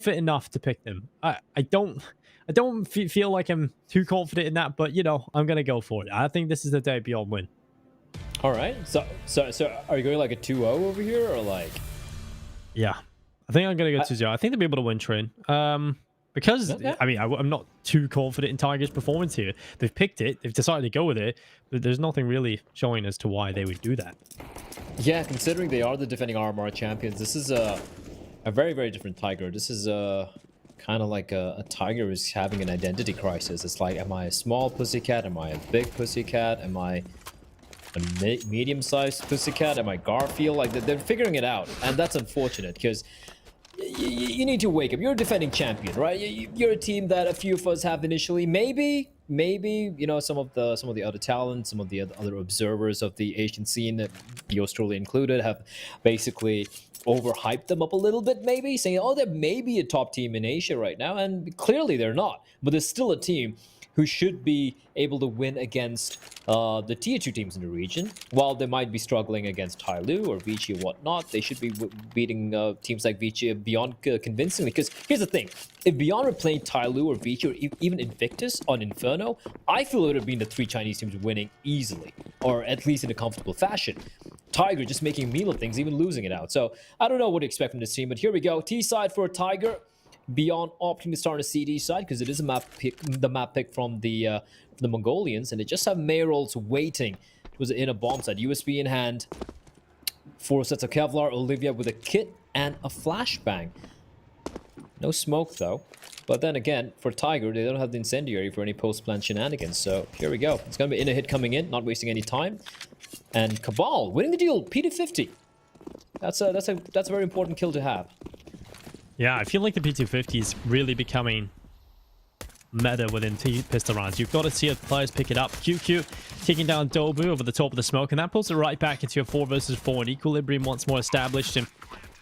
fit enough to pick them. I don't feel like I'm too confident in that, but you know, I'm gonna go for it. I think this is the day Beyond win. All right. So are you going like a 2-0 over here, or like? Yeah, I think I'm gonna go 2-0. I think they'll be able to win train. Because Okay. I mean, I'm not too confident in Tiger's performance here. They've picked it. They've decided to go with it. But there's nothing really showing as to why they would do that. Yeah, considering they are the defending RMR champions, this is a very, very different Tiger. This is kind of like a Tiger who's having an identity crisis. It's like, am I a small pussycat? Am I a big pussycat? Am I a medium-sized pussycat? Am I Garfield? Like, they're figuring it out, and that's unfortunate because you need to wake up. You're a defending champion, right? You're a team that a few of us have initially. Maybe you know, some of the other talents, some of the other observers of the Asian scene, yours truly included, have basically overhyped them up a little bit, maybe saying, oh, they're maybe a top team in Asia right now, and clearly they're not. But there's still a team who should be able to win against the tier 2 teams in the region. While they might be struggling against Tyloo or Vici or whatnot, they should be beating teams like Vici beyond convincingly. Because here's the thing, if Beyond were playing Tyloo or Vici or even Invictus on Inferno, I feel it would have been the 3 Chinese teams winning easily, or at least in a comfortable fashion. Tiger just making a meal of things, even losing it out. So I don't know what to expect from this team, but here we go. T side for Tiger. Beyond opting to start on a CD side because it is a map pick, the map pick from the Mongolians, and they just have Mayrolls waiting. It was in a bomb side, USB in hand, 4 sets of Kevlar, Olivia with a kit and a flashbang. No smoke though, but then again, for Tiger, they don't have the incendiary for any post-plant shenanigans. So here we go. It's gonna be in a hit coming in, not wasting any time, and Cabal winning the deal, P250. That's a very important kill to have. Yeah, I feel like the P250 is really becoming meta within pistol rounds. You've got to see players pick it up. QQ taking down Dobu over the top of the smoke, and that pulls it right back into a 4 versus 4 and equilibrium once more established. And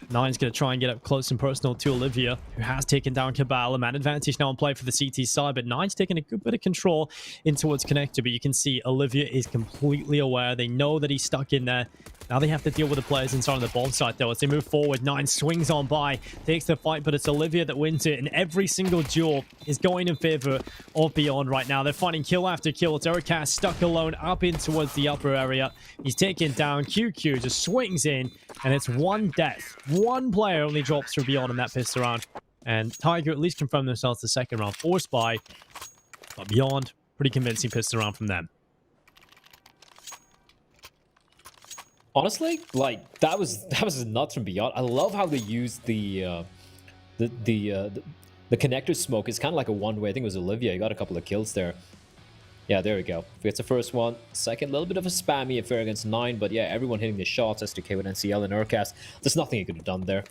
Nine's going to try and get up close and personal to Olivia, who has taken down Cabal. A man advantage now on play for the CT side, but Nine's taking a good bit of control in towards Connector. But you can see Olivia is completely aware. They know that he's stuck in there. Now they have to deal with the players inside on the bomb site, though. As they move forward, Nine swings on by, takes the fight, but it's Olivia that wins it. And every single duel is going in favor of Beyond right now. They're fighting kill after kill. It's Ericast stuck alone up in towards the upper area. He's taken down. QQ just swings in, and it's one death. One player only drops for Beyond in that pistol round. And Tiger at least confirmed themselves the second round for Spy. But Beyond, pretty convincing pistol round from them. Honestly, like that was nuts from Beyond. I love how they used the connector smoke. It's kind of like a one-way. I think it was Olivia. He got a couple of kills there. Yeah, there we go. Gets the first one. Second, a little bit of a spammy affair against 9, but yeah, everyone hitting the shots. SDK with NCL and Urcast. There's nothing he could have done there.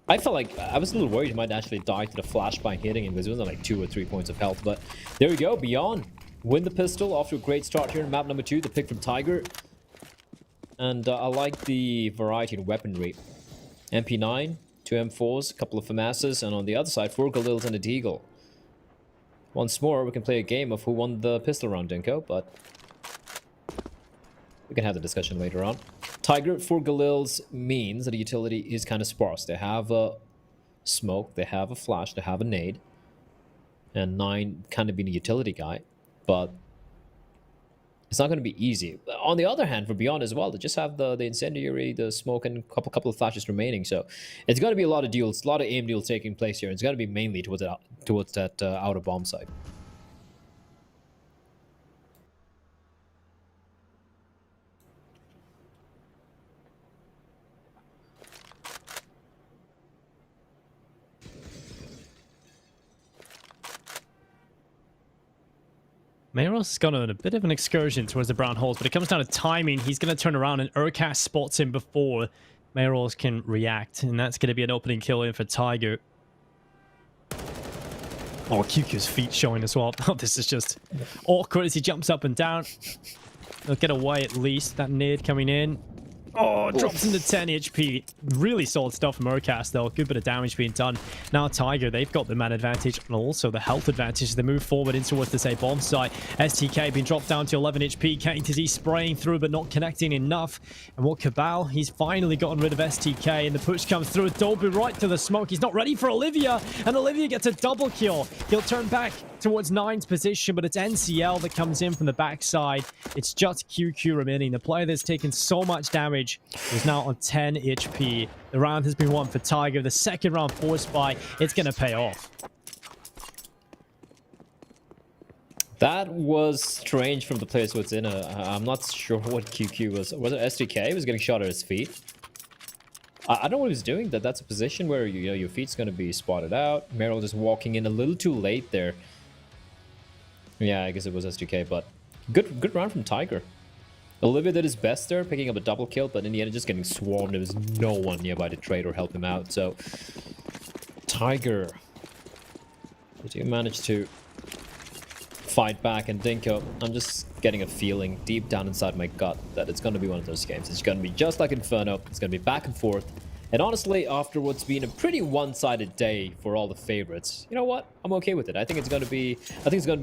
I felt like I was a little worried he might actually die to the flashbang hitting him because it was only like 2 or 3 points of health. But there we go. Beyond win the pistol off to a great start here in map number 2. The pick from Tiger. And I like the variety in weaponry. MP9, 2 M4s, a couple of FAMASs, and on the other side, 4 Galils and a Deagle. Once more, we can play a game of who won the pistol round, Dinko, but we can have the discussion later on. Tiger, 4 Galils means that the utility is kind of sparse. They have a smoke, they have a flash, they have a nade. And 9 kind of being a utility guy, but it's not going to be easy. On the other hand, for Beyond as well, they just have the incendiary, the smoke, and a couple of flashes remaining. So it's going to be a lot of deals, a lot of aim deals taking place here. It's going to be mainly towards that outer bomb site. Mayros has gone on a bit of an excursion towards the brown holes, but it comes down to timing. He's going to turn around, and Urcast spots him before Mayros can react, and that's going to be an opening kill in for Tiger. Oh, QQ's feet showing as well. Oh, this is just awkward as he jumps up and down. He'll get away at least. That nade coming in. Oh, drops into 10 HP. Really solid stuff from Urcast, though. Good bit of damage being done. Now Tiger, they've got the man advantage and also the health advantage as they move forward in towards this A bomb site. STK being dropped down to 11 HP. KTZ spraying through but not connecting enough. And what Cabal, he's finally gotten rid of STK and the push comes through. Dolby right to the smoke. He's not ready for Olivia and Olivia gets a double kill. He'll turn back towards 9's position, but it's NCL that comes in from the backside. It's just QQ remaining. The player that's taken so much damage is now on 10 HP. The round has been won for Tiger. The second round force buy, it's going to pay off. That was strange from the players who was in. I'm not sure what QQ was. Was it SDK? He was getting shot at his feet. I don't know what he's doing. That's a position where your feet's going to be spotted out. Meryl just walking in a little too late there. Yeah, I guess it was SDK, but good round from Tiger. Olivia did his best there, picking up a double kill, but in the end, just getting swarmed. There was no one nearby to trade or help him out. So, Tiger, did you manage to fight back? And Dinko, I'm just getting a feeling deep down inside my gut that it's going to be one of those games. It's going to be just like Inferno. It's going to be back and forth. And honestly, after what's been a pretty one-sided day for all the favorites, you know what? I'm okay with it. I think it's going to be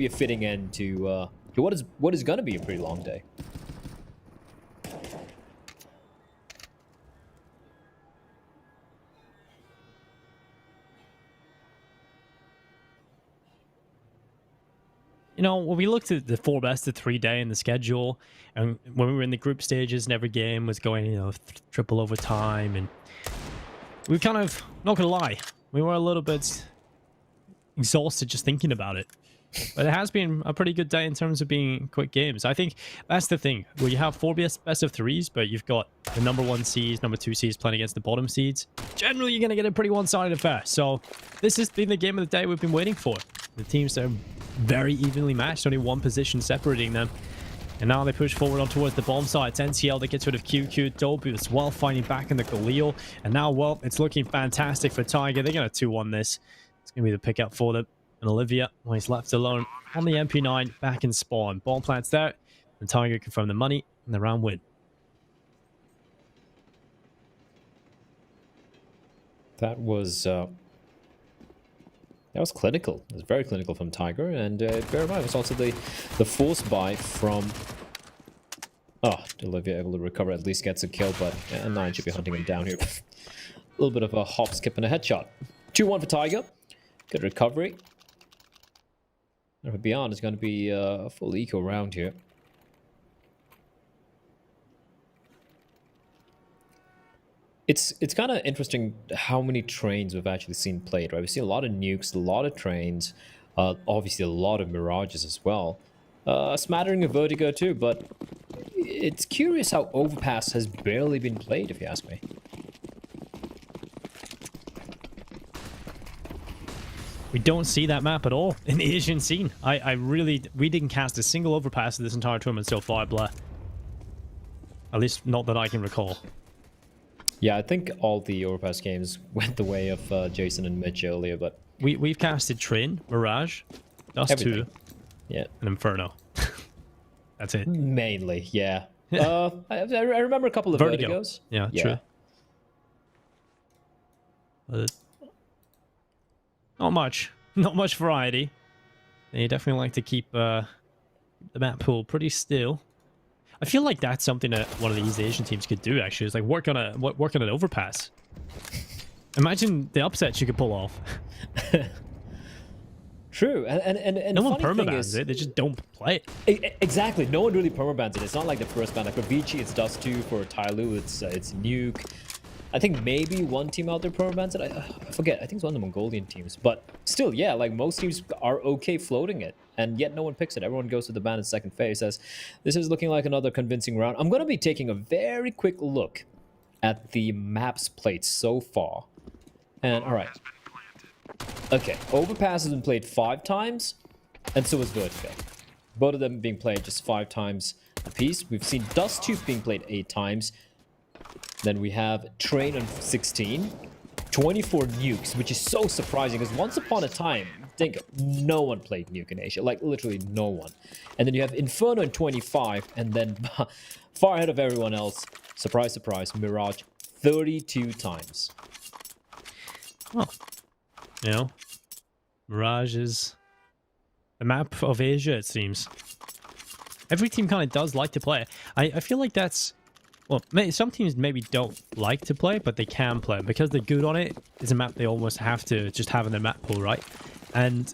a fitting end to what is going to be a pretty long day. You know, when we looked at the 4 best of 3 day in the schedule, and when we were in the group stages and every game was going, triple overtime, and we kind of, not gonna lie, we were a little bit exhausted just thinking about it. But it has been a pretty good day in terms of being quick games. I think that's the thing, where you have 4 best of 3s, but you've got the number 1 seeds, number 2 seeds playing against the bottom seeds. Generally, you're going to get a pretty one-sided affair. So this has been the game of the day we've been waiting for. The teams are very evenly matched, only 1 position separating them. And now they push forward on towards the bomb site. It's NCL that gets rid of QQ. Dolby as well, finding back in the Galil. And now, well, it's looking fantastic for Tiger. They're going to 2-1 this. It's going to be the pickup for them. And Olivia, well, he's left alone on the MP9, back in spawn. Bomb plants there. And Tiger confirmed the money and the round win. That was clinical. It was very clinical from Tiger, and bear in mind, it was also the force buy from... Oh, Olivia able to recover, at least gets a kill, but 9 should be hunting him down here. A little bit of a hop, skip, and a headshot. 2-1 for Tiger. Good recovery. And beyond, it's going to be a full eco round here. It's kind of interesting how many trains we've actually seen played, right? We've seen a lot of nukes, a lot of trains, obviously a lot of mirages as well. A smattering of Vertigo too, but it's curious how Overpass has barely been played, if you ask me. We don't see that map at all in the Asian scene. We didn't cast a single Overpass in this entire tournament so far, Blair. At least not that I can recall. Yeah, I think all the Overpass games went the way of Jason and Mitch earlier, but... We've casted Train, Mirage, Dust 2, yeah, and Inferno. That's it. Mainly, yeah. I remember a couple of Vertigos. Yeah, true. Not much. Not much variety. They definitely like to keep the map pool pretty still. I feel like that's something that one of these Asian teams could do, actually. Is like work on an Overpass. Imagine the upsets you could pull off. True, and no one permabans it. They just don't play it. Exactly, no one really permabans it. It's not like the first ban. Like for Vici, it's Dust 2. For Tyloo, it's Nuke. I think maybe one team out there permabans it. I forget. I think it's one of the Mongolian teams. But still, yeah, like most teams are okay floating it. And yet no one picks it. Everyone goes to the ban in second phase. Says, this is looking like another convincing round. I'm going to be taking a very quick look at the maps played so far. And, all right. Okay, Overpass has been played 5 times. And so is Vertigo. Both of them being played just 5 times apiece. We've seen Dust 2 being played 8 times. Then we have Train on 16, 24 nukes, which is so surprising because once upon a time, think no one played Nuke in Asia, like literally no one. And then you have Inferno in 25, and then far ahead of everyone else, Surprise, surprise, Mirage 32 times. Well, you know, Mirage is the map of Asia, it seems. Every team kind of does like to play it. I feel like that's... Well, some teams maybe don't like to play, but they can play. Because they're good on it, it's a map they almost have to just have in their map pool, right? And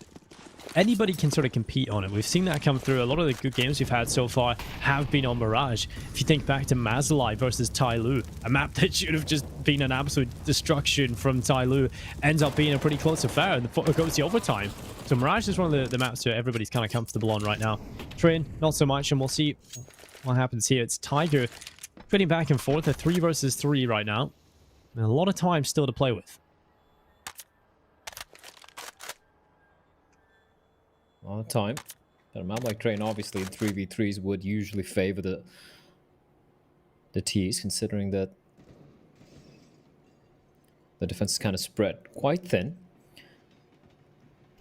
anybody can sort of compete on it. We've seen that come through. A lot of the good games we've had so far have been on Mirage. If you think back to Mazalai versus Tai Lu, a map that should have just been an absolute destruction from Tai Lu, ends up being a pretty close affair and it goes to overtime. So Mirage is one of the maps that everybody's kind of comfortable on right now. Train, not so much, and we'll see what happens here. It's Tiger putting back and forth, a 3 versus 3 right now. And a lot of time still to play with. A lot of time. But a map like Train, obviously, in 3v3s would usually favor the T's, considering that the defense is kind of spread quite thin.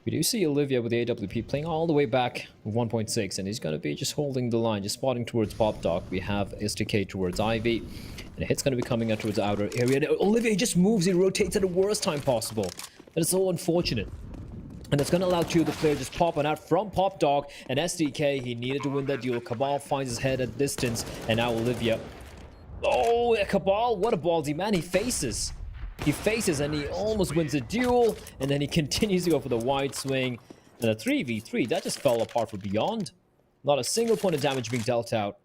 We do see Olivia with the AWP playing all the way back with 1.6, and he's going to be just holding the line, just spotting towards Pop Dog. We have STK towards Ivy, and a hit's going to be coming out towards the outer area. And Olivia just moves, he rotates at the worst time possible. That is so unfortunate. And it's going to allow two of the players just popping out from Pop Dog and SDK. He needed to win that duel. Cabal finds his head at distance, and now Olivia. Oh, Cabal, what a ballsy man. He faces. He faces and he almost wins the duel, and then he continues to go for the wide swing. And a 3v3, that just fell apart for Beyond. Not a single point of damage being dealt out.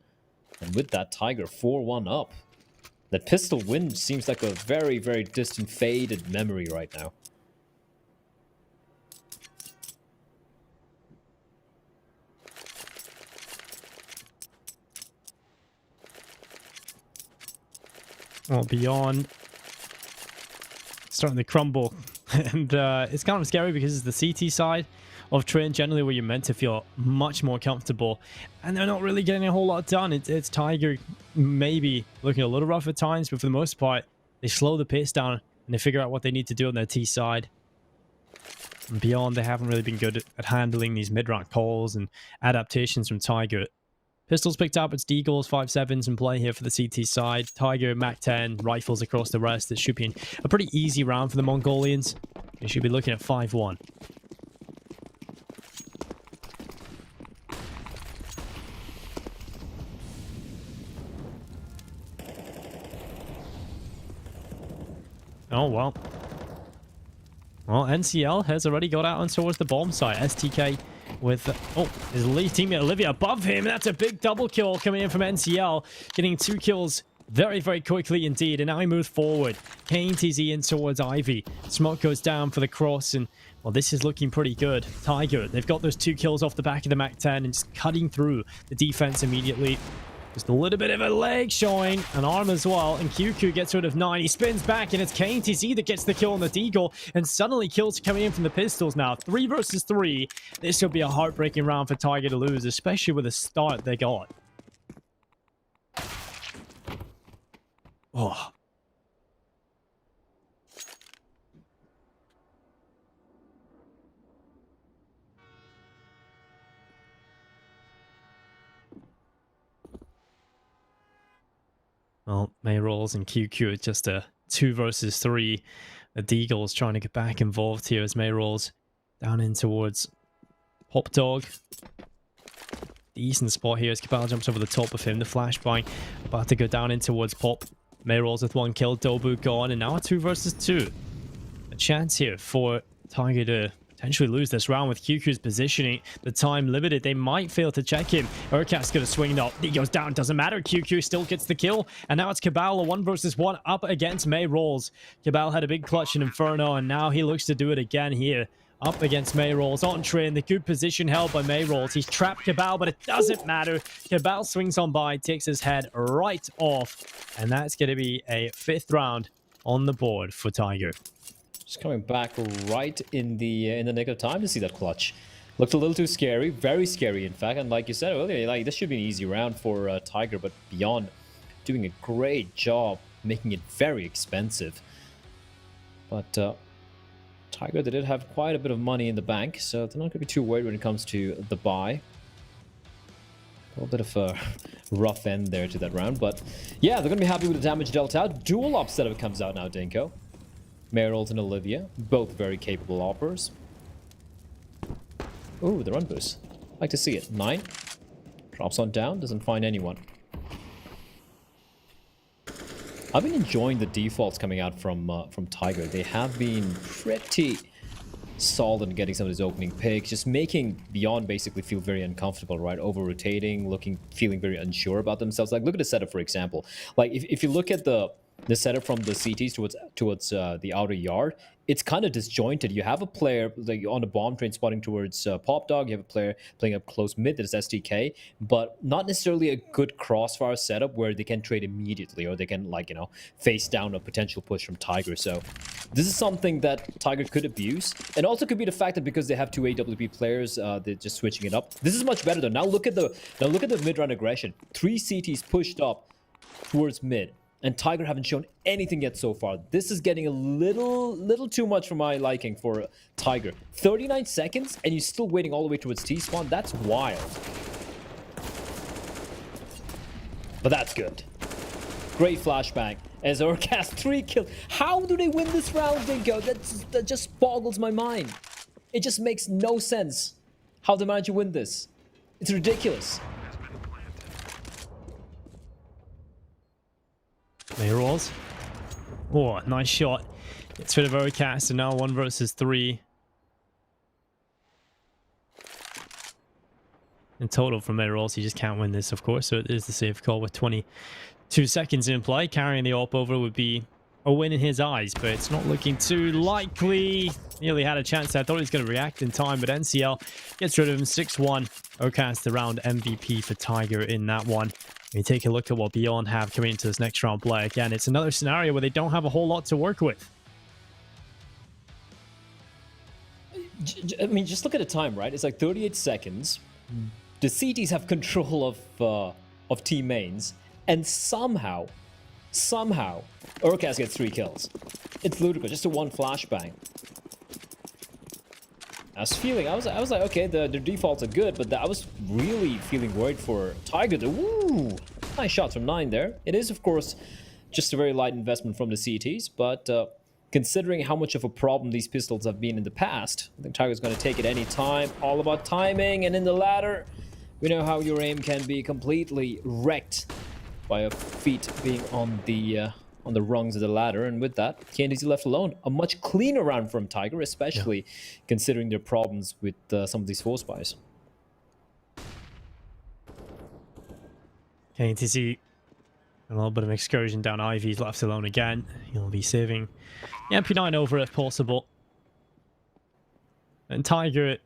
And with that, Tiger 4-1 up. That pistol win seems like a very, very distant, faded memory right now. Well, Beyond starting to crumble. And it's kind of scary because it's the CT side of Train, generally where you're meant to feel much more comfortable. And they're not really getting a whole lot done. It's Tiger maybe looking a little rough at times, but for the most part, they slow the pace down and they figure out what they need to do on their T side. And Beyond, they haven't really been good at handling these mid-rank calls and adaptations from Tiger. Pistols picked up, it's Deagles, 5.7s in play here for the CT side. Tiger, Mac 10, rifles across the rest. It should be a pretty easy round for the Mongolians. They should be looking at 5-1. Oh, well. Well, NCL has already got out and towards the bomb site. STK with, his lead teammate Olivia above him. That's a big double kill coming in from NCL. Getting 2 kills very, very quickly indeed. And now he moves forward. KTZ in towards Ivy. Smoke goes down for the cross. And, well, this is looking pretty good. Tiger, they've got those 2 kills off the back of the Mac 10 and just cutting through the defense immediately. Just a little bit of a leg showing, an arm as well, and QQ gets rid of 9. He spins back, and it's KTZ that gets the kill on the Deagle, and suddenly kills coming in from the pistols now. 3 versus 3. This will be a heartbreaking round for Tiger to lose, especially with the start they got. Oh. Well, Mayrolls and QQ are just a 2 versus 3. The Deagle's trying to get back involved here as Mayrolls down in towards Pop Dog. Decent spot here as Cabal jumps over the top of him. The flashbang about to go down in towards Pop. Mayrolls with 1 kill, Dobu gone, and now a 2 versus 2. A chance here for Tiger to potentially lose this round with QQ's positioning. The time limited. They might fail to check him. Urkat's going to swing up. He goes down. Doesn't matter. QQ still gets the kill. And now it's Cabal, a 1 versus 1 up against Mayrolls. Cabal had a big clutch in Inferno, and now he looks to do it again here. Up against Mayrolls on Train. The good position held by Mayrolls. He's trapped Cabal, but it doesn't matter. Cabal swings on by, takes his head right off. And that's going to be a 5th round on the board for Tiger. Just coming back right in the nick of time to see that clutch. Looked a little too scary, very scary in fact. And like you said earlier, like this should be an easy round for Tiger, but Beyond doing a great job making it very expensive. But Tiger, they did have quite a bit of money in the bank, so they're not going to be too worried when it comes to the buy. little bit of a rough end there to that round, but yeah, they're gonna be happy with the damage dealt out. Dual op setup comes out now, Dinko. Meryl's and Olivia, both very capable operators. Ooh, the run boost. Like to see it. 9. Drops on down, doesn't find anyone. I've been enjoying the defaults coming out from Tiger. They have been pretty solid in getting some of these opening picks, just making Beyond basically feel very uncomfortable, right? Over-rotating, feeling very unsure about themselves. Like, look at the setup, for example. Like, if you look at the setup from the CTs towards the outer yard, it's kind of disjointed. You have a player like on the bomb train spotting towards Pop Dog. You have a player playing up close mid, that is STK, but not necessarily a good crossfire setup where they can trade immediately, or they can, like, you know, face down a potential push from Tiger. So this is something that Tiger could abuse, and also could be the fact that because they have two AWP players, they're just switching it up. This is much better though. Now look at the mid round aggression. 3 CTs pushed up towards mid, and Tiger haven't shown anything yet so far. This is getting a little too much for my liking for Tiger. 39 seconds, and you're still waiting all the way towards T-spawn? That's wild. But that's good. Great flashbang. As Orcast 3 kills. How do they win this round, Dinko? That just boggles my mind. It just makes no sense how they manage to win this. It's ridiculous. There he was. Oh, nice shot. It's for the Veracast, and now 1 versus 3. In total from Meteoros, you just can't win this, of course, so it is the safe call with 22 seconds in play. Carrying the AWP over would be a win in his eyes, but it's not looking too likely. Nearly had a chance. I thought he was going to react in time, but NCL gets rid of him. 6-1. Ocast the round MVP for Tiger in that one. We take a look at what Beyond have coming into this next round play. Again, it's another scenario where they don't have a whole lot to work with. I mean, just look at the time, right? It's like 38 seconds. The CTs have control of team mains, and somehow, Urcast gets 3 kills. It's ludicrous. Just a 1 flashbang. I was like, okay, the defaults are good, but I was really feeling worried for Tiger. Woo! Nice shots from 9 there. It is, of course, just a very light investment from the CTs, but considering how much of a problem these pistols have been in the past, I think Tiger's going to take it any time. All about timing, and in the ladder, we know how your aim can be completely wrecked by a feet being on the rungs of the ladder, and with that, KNDZ left alone. A much cleaner round from Tiger, especially considering their problems with some of these force buys. KNDZ, a little bit of an excursion down Ivy's left alone again. He'll be saving the MP9 over if possible. And Tiger,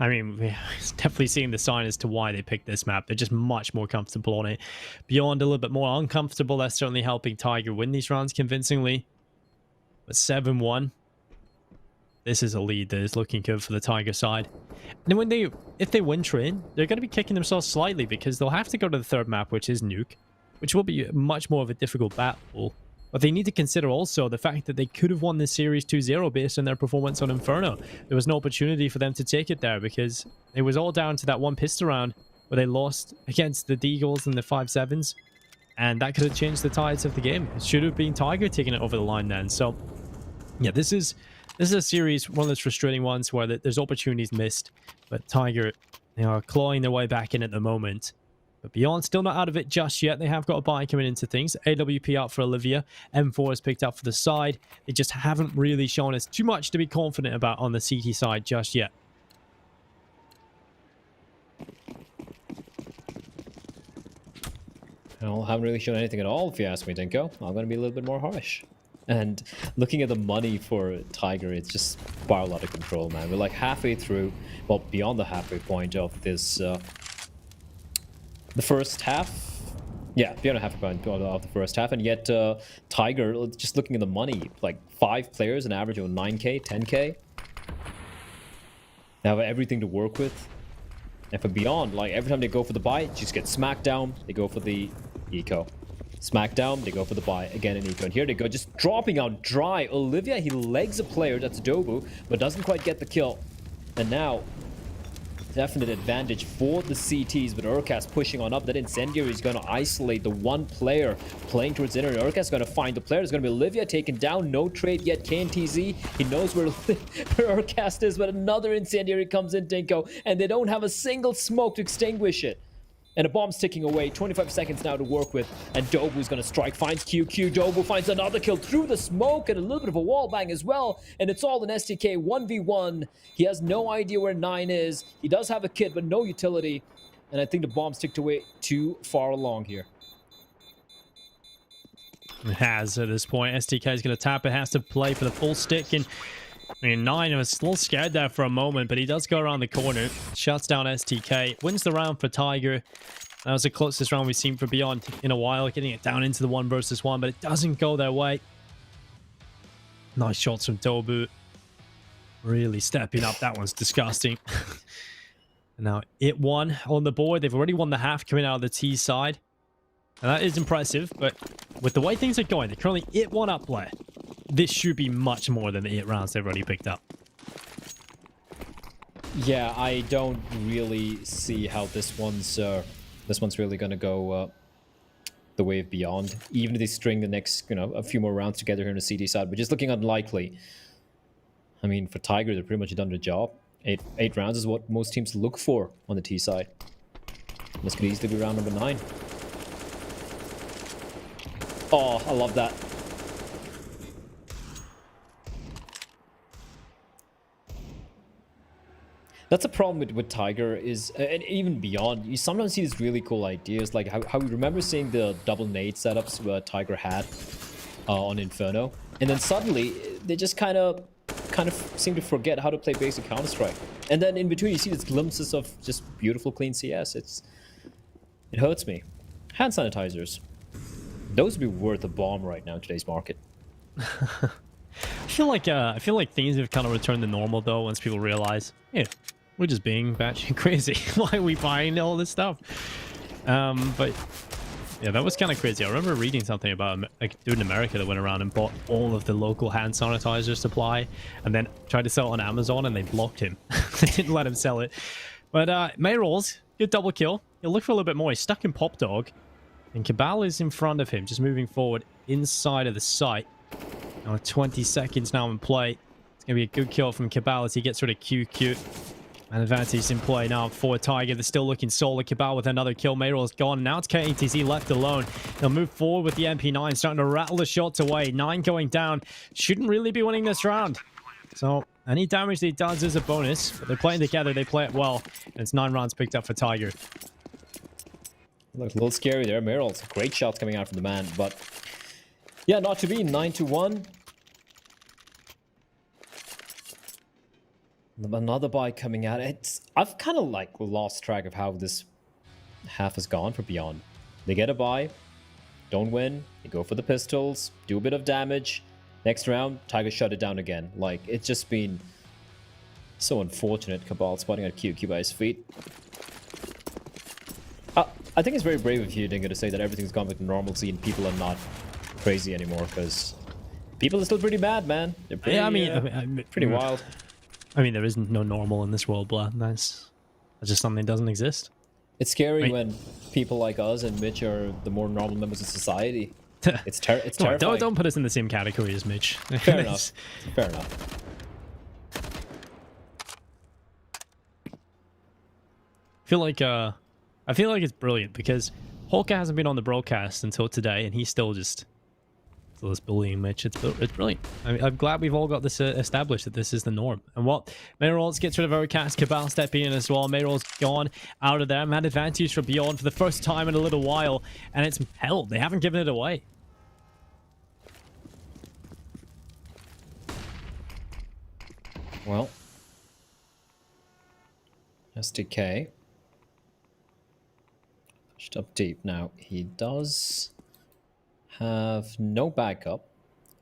I mean, we're definitely seeing the sign as to why they picked this map. They're just much more comfortable on it. Beyond a little bit more uncomfortable. That's certainly helping Tiger win these rounds convincingly. But 7-1. This is a lead that is looking good for the Tiger side. And then if they win train, they're going to be kicking themselves slightly because they'll have to go to the third map, which is Nuke, which will be much more of a difficult battle. But they need to consider also the fact that they could have won this series 2-0 based on their performance on Inferno. There was no opportunity for them to take it there because it was all down to that one pistol round where they lost against the Deagles and the 5-7s. And that could have changed the tides of the game. It should have been Tiger taking it over the line then. So, yeah, this is a series, one of those frustrating ones where there's opportunities missed. But Tiger, they are clawing their way back in at the moment. But Beyond still not out of it just yet. They have got a buy coming into things. AWP out for Olivia. M4 is picked up for the side. They just haven't really shown us too much to be confident about on the CT side just yet. Well, haven't really shown anything at all, if you ask me, Dinko. I'm going to be a little bit more harsh. And looking at the money for Tiger, it's just spiraled out of control, man. We're like halfway through, well, beyond the halfway point of this... the first half, yeah, beyond a half point of the first half, and yet Tiger, just looking at the money, like 5 players, an average of 9k, 10k. They have everything to work with. And for Beyond, like every time they go for the buy, just get smacked down, they go for the eco. Smackdown, they go for the buy again in eco. And here they go, just dropping out dry. Olivia, he legs a player, that's Dobu, but doesn't quite get the kill. And now, definite advantage for the CTs, but Urkas pushing on up. That Incendiary is going to isolate the one player playing towards inner. Urkas is going to find the player. It's going to be Olivia taken down. No trade yet. KNTZ, he knows where Urkas is, but another Incendiary comes in, Dinko, and they don't have a single smoke to extinguish it. And a bomb's ticking away. 25 seconds now to work with. And Dobu's going to strike. Finds QQ. Dobu finds another kill through the smoke. And a little bit of a wall bang as well. And it's all an STK 1v1. He has no idea where 9 is. He does have a kit, but no utility. And I think the bomb's ticked away too far along here. It has at this point. STK is going to tap it. Has to play for the full stick. And I mean, 9 was a little scared there for a moment, but he does go around the corner, shuts down STK, wins the round for Tiger. That was the closest round we've seen for Beyond in a while, getting it down into the 1 versus 1, but it doesn't go their way. Nice shots from Dobu. Really stepping up. That one's disgusting. And now it won on the board. They've already won the half coming out of the T side. And that is impressive, but with the way things are going, they're currently it 1 up there. This should be much more than the 8 rounds they've already picked up. Yeah, I don't really see how this one's really gonna go the way of Beyond. Even if they string the next, a few more rounds together here on the CD side, which is looking unlikely. I mean, for Tiger, they're pretty much done the job. Eight rounds is what most teams look for on the T side. This could easily be round number 9. Oh, I love that. That's a problem with Tiger is, and even Beyond, you sometimes see these really cool ideas, like how we remember seeing the double nade setups Tiger had on Inferno, and then suddenly they just kind of seem to forget how to play basic Counter-Strike. And then in between you see these glimpses of just beautiful clean CS. It hurts me. Hand sanitizers. Those would be worth a bomb right now in today's market. I feel like things have kind of returned to normal though once people realize, yeah, we're just being batshit crazy. Why are we buying all this stuff? But yeah, that was kind of crazy. I remember reading something about a dude in America that went around and bought all of the local hand sanitizer supply and then tried to sell it on Amazon and they blocked him. They didn't let him sell it. But Mayrolls, good double kill. He'll look for a little bit more. He's stuck in Pop Dog. And Cabal is in front of him, just moving forward inside of the site. 20 seconds now in play. It's going to be a good kill from Cabal as he gets rid of QQ. And advantage in play now for Tiger. They're still looking solid. Cabal with another kill. Mayrol's gone. Now it's KATZ left alone. They'll move forward with the MP9, starting to rattle the shots away. 9 going down. Shouldn't really be winning this round. So any damage that he does is a bonus. But they're playing together. They play it well. And it's 9 rounds picked up for Tiger. Looks a little scary there. Mayrol's great shots coming out from the man, but yeah, not to be. 9-1. Another buy coming out. I've kind of like lost track of how this half has gone for Beyond. They get a buy, don't win, they go for the pistols, do a bit of damage. Next round, Tiger shut it down again. Like, it's just been so unfortunate. Cabal spotting at QQ by his feet. I think it's very brave of you, Dingo, to say that everything's gone with normalcy and people are not crazy anymore, because people are still pretty mad, man. They're pretty, yeah, I mean, pretty wild. I mean, there is no normal in this world, Blair. That's just something that doesn't exist. It's scary when people like us and Mitch are the more normal members of society. It's terrifying. Don't put us in the same category as Mitch. Fair enough. Fair enough. I feel like it's brilliant because Holka hasn't been on the broadcast until today, and he's still just bullying Mitch. It's brilliant. I'm glad we've all got this established that this is the norm. And what? Mayrolls gets rid of Overcast. Cabal stepping in as well. Mayrolls gone out of there. Man advantage for Beyond for the first time in a little while, and it's held. They haven't given it away. Well, SDK pushed up deep. Now he does have no backup,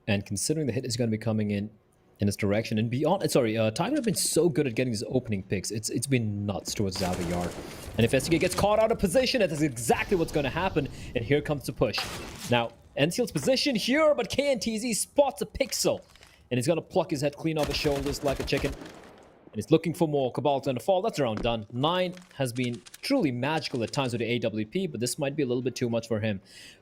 and considering the hit is going to be coming in his direction and Beyond, Tiger have been so good at getting these opening picks. It's been nuts towards his outer yard, and if SDK gets caught out of position, that is exactly what's going to happen. And here comes the push. Now NCL's position here, but KNTZ spots a pixel, and he's going to pluck his head clean off his shoulders like a chicken. and he's looking for more. Cabal's gonna fall. That's around done. 9 has been truly magical at times with the AWP, but this might be a little bit too much for him.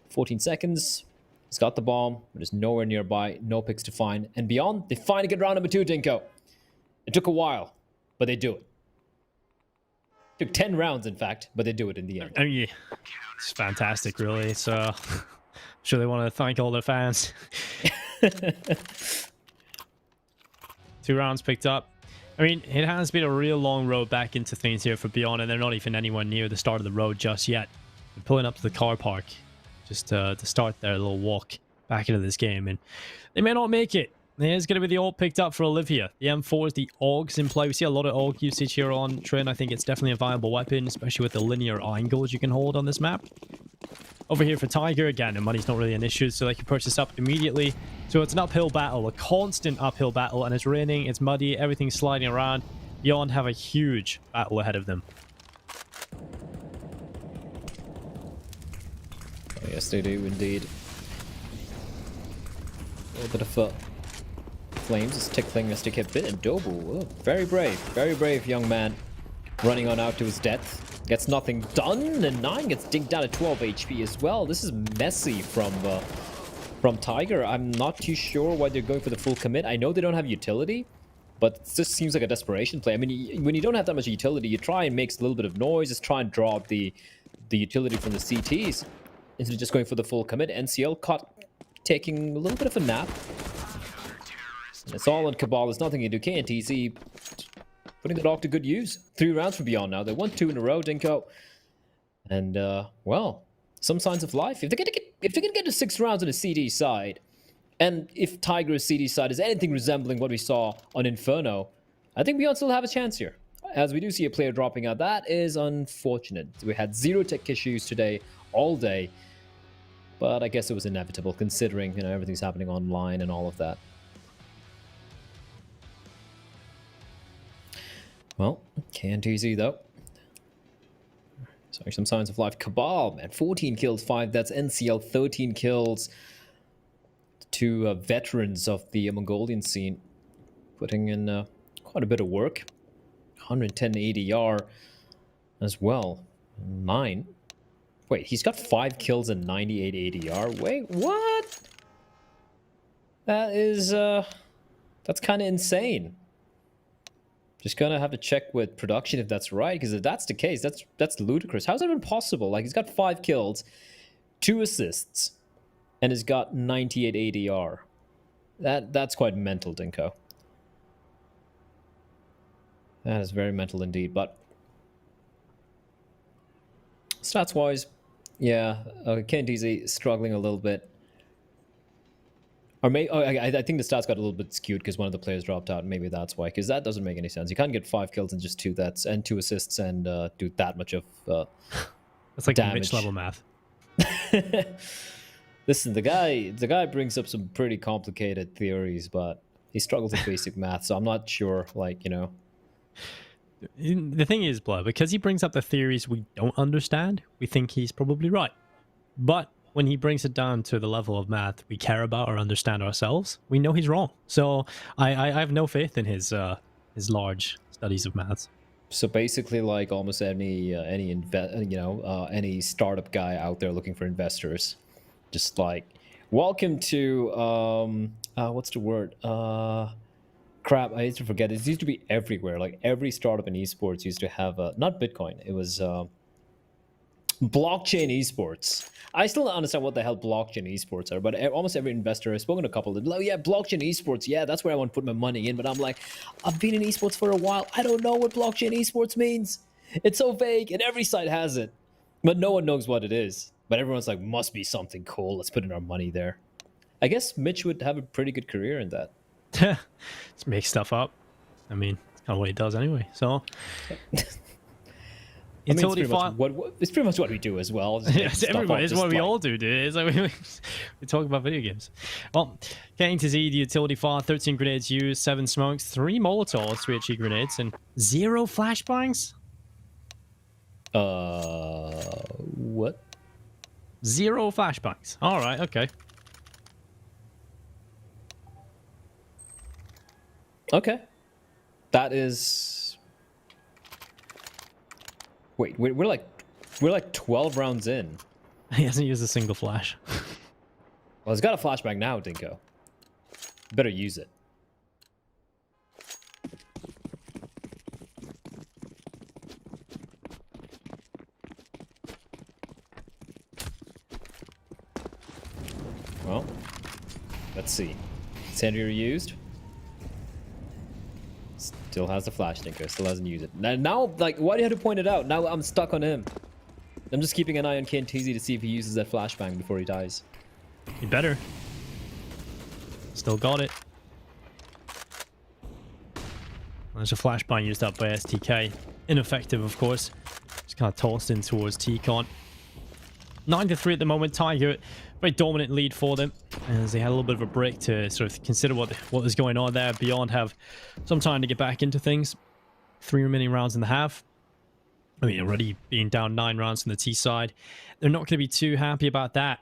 14 seconds. He's got the bomb, but it's nowhere nearby. No picks to find. And beyond, they finally get round number 2, Dinko. It took a while, but they do it. Took 10 rounds, in fact, but they do it in the end. I mean, it's fantastic, really. So, I'm sure they want to thank all their fans. 2 rounds picked up. I mean, it has been a real long road back into things here for Beyond, and they're not even anywhere near the start of the road just yet. They're pulling up to the car park just to start their little walk back into this game, and they may not make it. There's going to be the ult picked up for Olivia. The M4 is the AUGs in play. We see a lot of AUG usage here on Trin. I think it's definitely a viable weapon, especially with the linear angles you can hold on this map. Over here for Tiger, again, the money's not really an issue, so they can purchase up immediately. So it's an uphill battle, a constant uphill battle, and it's raining, it's muddy, everything's sliding around. Beyond have a huge battle ahead of them. Yes, they do indeed. A little bit of flames is tickling us to keep bit, and Dobu, very brave young man, running on out to his death. Gets nothing done, and 9 gets dinked down at 12 HP as well. This is messy from Tiger. I'm not too sure why they're going for the full commit. I know they don't have utility, but it just seems like a desperation play. I mean, when you don't have that much utility, you try and make a little bit of noise, just try and draw out the utility from the CTs instead of just going for the full commit. NCL caught taking a little bit of a nap. And it's all on Cabal. There's nothing you do. KNTZ putting the dog to good use. 3 rounds for Beyond now. They won 2 in a row, Dinko. And, well, some signs of life. If they can get to 6 rounds on the CD side, and if Tiger's CD side is anything resembling what we saw on Inferno, I think Beyond still have a chance here. As we do see a player dropping out, that is unfortunate. We had 0 tech issues today, all day. But I guess it was inevitable, considering, you know, everything's happening online and all of that. Well, KNTZ though. Sorry, some signs of life. Cabal, man, 14 kills, 5. That's NCL, 13 kills. 2 veterans of the Mongolian scene, putting in quite a bit of work. 110 ADR as well. 9. Wait, he's got 5 kills and 98 ADR. Wait, what? That is, that's kind of insane. Just gonna have to check with production if that's right, because if that's the case, that's ludicrous. How's that even possible? Like, he's got 5 kills, 2 assists, and has got 98 ADR. That's quite mental, Dinko. That is very mental indeed. But stats-wise, yeah, KNTZ struggling a little bit. Or I think the stats got a little bit skewed because one of the players dropped out. Maybe that's why, because that doesn't make any sense. You can't get 5 kills and just 2 deaths and 2 assists and do that much of that's like damage. Mitch level math. Listen, the guy brings up some pretty complicated theories, but he struggles with basic math, so I'm not sure, like, you know. The thing is, Blur, because he brings up the theories we don't understand, we think he's probably right. But when he brings it down to the level of math we care about or understand ourselves, we know he's wrong. So I have no faith in his large studies of maths. So basically, like almost any startup guy out there looking for investors, just like, welcome to what's the word? Crap, I used to forget. It used to be everywhere. Like every startup in esports used to have not Bitcoin. It was blockchain esports. I still don't understand what the hell blockchain esports are, but almost every investor I've spoken to a couple of them, oh yeah, blockchain esports, yeah, that's where I want to put my money in. But I'm like, I've been in esports for a while. I don't know what blockchain esports means. It's so vague, and every site has it, but no one knows what it is. But everyone's like, must be something cool. Let's put in our money there. I guess Mitch would have a pretty good career in that. Just make stuff up. I mean, it's kind of what he does anyway. So. I mean, it's pretty much what we do as well. Yes, everybody. It's what we all do, dude. It's like we talk about video games. Well, getting to Z, the utility file, 13 grenades used, 7 smokes, 3 molotovs, 3 HE grenades, and 0 flashbangs? What? 0 flashbangs. All right, okay. Okay. That is... Wait, we're like 12 rounds in. He hasn't used a single flash. Well, he's got a flashbang now, Dinko. Better use it. Well, let's see. Incendiary used. Still has the flash, Dinko. Still hasn't used it. Now, like, why do you have to point it out? Now I'm stuck on him. I'm just keeping an eye on KNTZ to see if he uses that flashbang before he dies. You better. Still got it. There's a flashbang used up by STK. Ineffective, of course. Just kind of tossed in towards T-Con. 9-3 at the moment. Tiger, very dominant lead for them, as they had a little bit of a break to sort of consider what was going on there. Beyond have some time to get back into things. 3 remaining rounds in the half. I mean, already being down 9 rounds from the T side. They're not going to be too happy about that.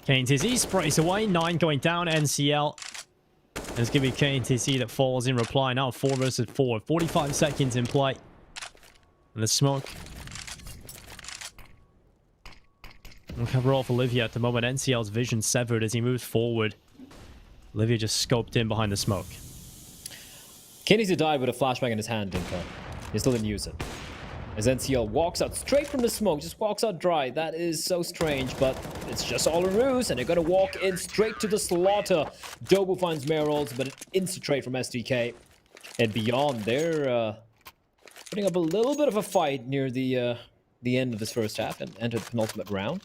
KNTZ sprays away. 9 going down. NCL. And it's going to be KNTZ that falls in reply. Now 4 versus 4. 45 seconds in play. And the smoke. We'll cover off Olivia at the moment. NCL's vision severed as he moves forward. Olivia just scoped in behind the smoke. KNTZ died with a flashbang in his hand, Dinko. He still didn't use it. As NCL walks out straight from the smoke, just walks out dry. That is so strange, but it's just all a ruse, and they're gonna walk in straight to the slaughter. Dobu finds Merrills, but an instant trade from SDK. And beyond, they're putting up a little bit of a fight near the end of this first half and enter the penultimate round.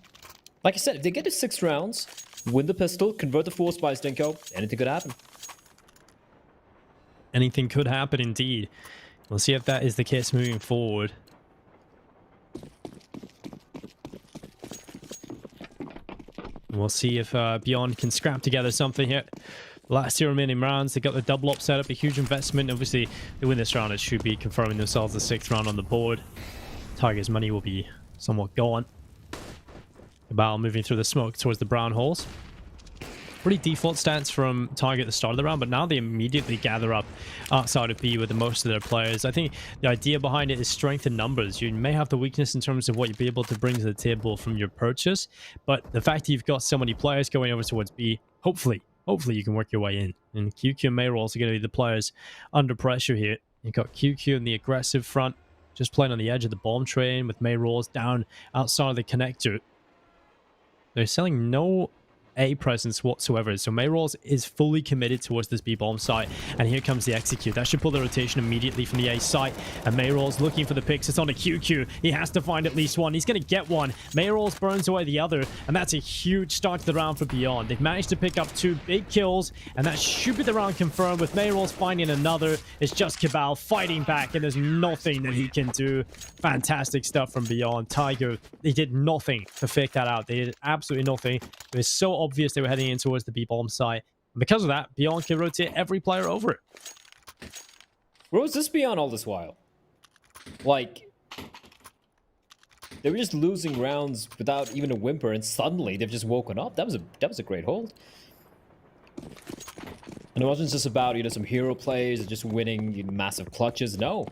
Like I said, if they get to 6 rounds, win the pistol, convert the force by Dinko, anything could happen. Anything could happen indeed. We'll see if that is the case moving forward. We'll see if Beyond can scrap together something here. Last 2 remaining rounds, they got the double up set up, a huge investment. Obviously, they win this round, it should be confirming themselves the 6th round on the board. Tiger's money will be somewhat gone. Cabal moving through the smoke towards the brown holes. Pretty default stance from Tiger at the start of the round, but now they immediately gather up outside of B with the most of their players. I think the idea behind it is strength in numbers. You may have the weakness in terms of what you'll be able to bring to the table from your purchase, but the fact that you've got so many players going over towards B, hopefully you can work your way in. And QQ and Mayroll are going to be the players under pressure here. You've got QQ in the aggressive front, just playing on the edge of the bomb train with Mayroll's down outside of the connector. They're selling no A presence whatsoever, so Mayroll's is fully committed towards this B-bomb site, and here comes the execute. That should pull the rotation immediately from the A site, and Mayroll's looking for the picks. It's on a QQ. He has to find at least one. He's going to get one. Mayroll's burns away the other, and that's a huge start to the round for Beyond. They've managed to pick up 2 big kills, and that should be the round confirmed with Mayroll's finding another. It's just Cabal fighting back, and there's nothing that he can do. Fantastic stuff from Beyond. Tiger, they did nothing to fake that out. They did absolutely nothing. It was so obvious they were heading in towards the B-bomb site. And because of that, Beyond can rotate every player over it. Where was this Beyond all this while? Like, they were just losing rounds without even a whimper, and suddenly they've just woken up. That was a great hold. And it wasn't just about, you know, some hero plays or just winning, you know, massive clutches. No.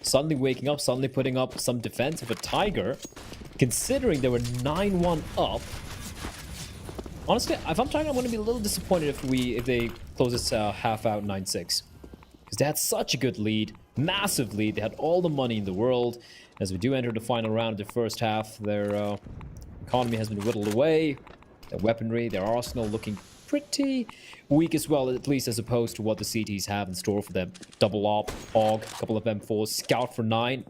Suddenly waking up, suddenly putting up some defense of a Tiger, considering they were 9-1 up. Honestly, if I'm Tiger, I'm going to be a little disappointed if they close this half out 9-6. Because they had such a good lead, massive lead. They had all the money in the world. As we do enter the final round of the first half, their economy has been whittled away. Their weaponry, their arsenal looking pretty weak as well, at least as opposed to what the CTs have in store for them. Double op, AUG, a couple of M4s, scout for 9.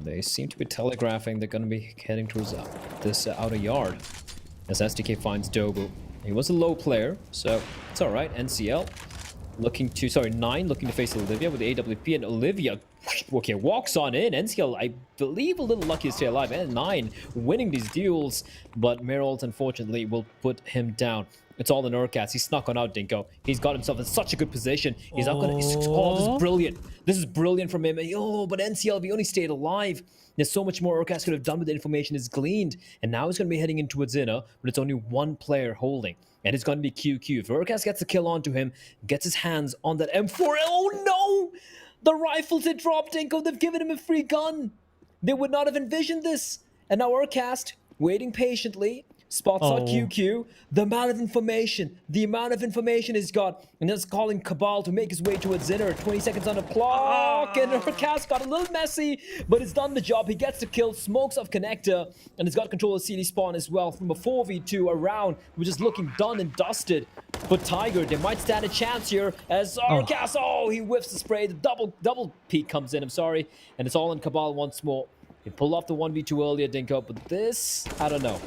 They seem to be telegraphing they're going to be heading towards this outer yard. As SDK finds Dobu. He was a low player, so it's alright. NCL looking to, 9 looking to face Olivia with the AWP, and Olivia Okay, walks on in. NCL, I believe, a little lucky to stay alive. And 9 winning these duels, but Merrill, unfortunately, will put him down. It's all in Urcast. He snuck on out, Dinko. He's got himself in such a good position. He's not gonna. Oh, this is brilliant. This is brilliant from him. Oh, but NCL, he only stayed alive. There's so much more Urcast could have done with the information is gleaned. And now he's going to be heading into a Zinner, but it's only one player holding. And it's going to be QQ. If Urcast gets a kill onto him, gets his hands on that M4. Oh, no! The rifles had dropped, Dinko. They've given him a free gun. They would not have envisioned this. And now Urcast, waiting patiently, spots out QQ. The amount of information he's got. And that's calling Cabal to make his way to a Zinner. 20 seconds on the clock. And Urcast got a little messy, but it's done the job. He gets the kill, smokes off Connector, and he's got control of CD spawn as well. From a 4v2 around, which is looking done and dusted. But Tiger, they might stand a chance here as Urcast, he whiffs the spray. The double peek comes in, I'm sorry. And it's all in Cabal once more. He pulled off the 1v2 earlier, Dinko, but this, I don't know.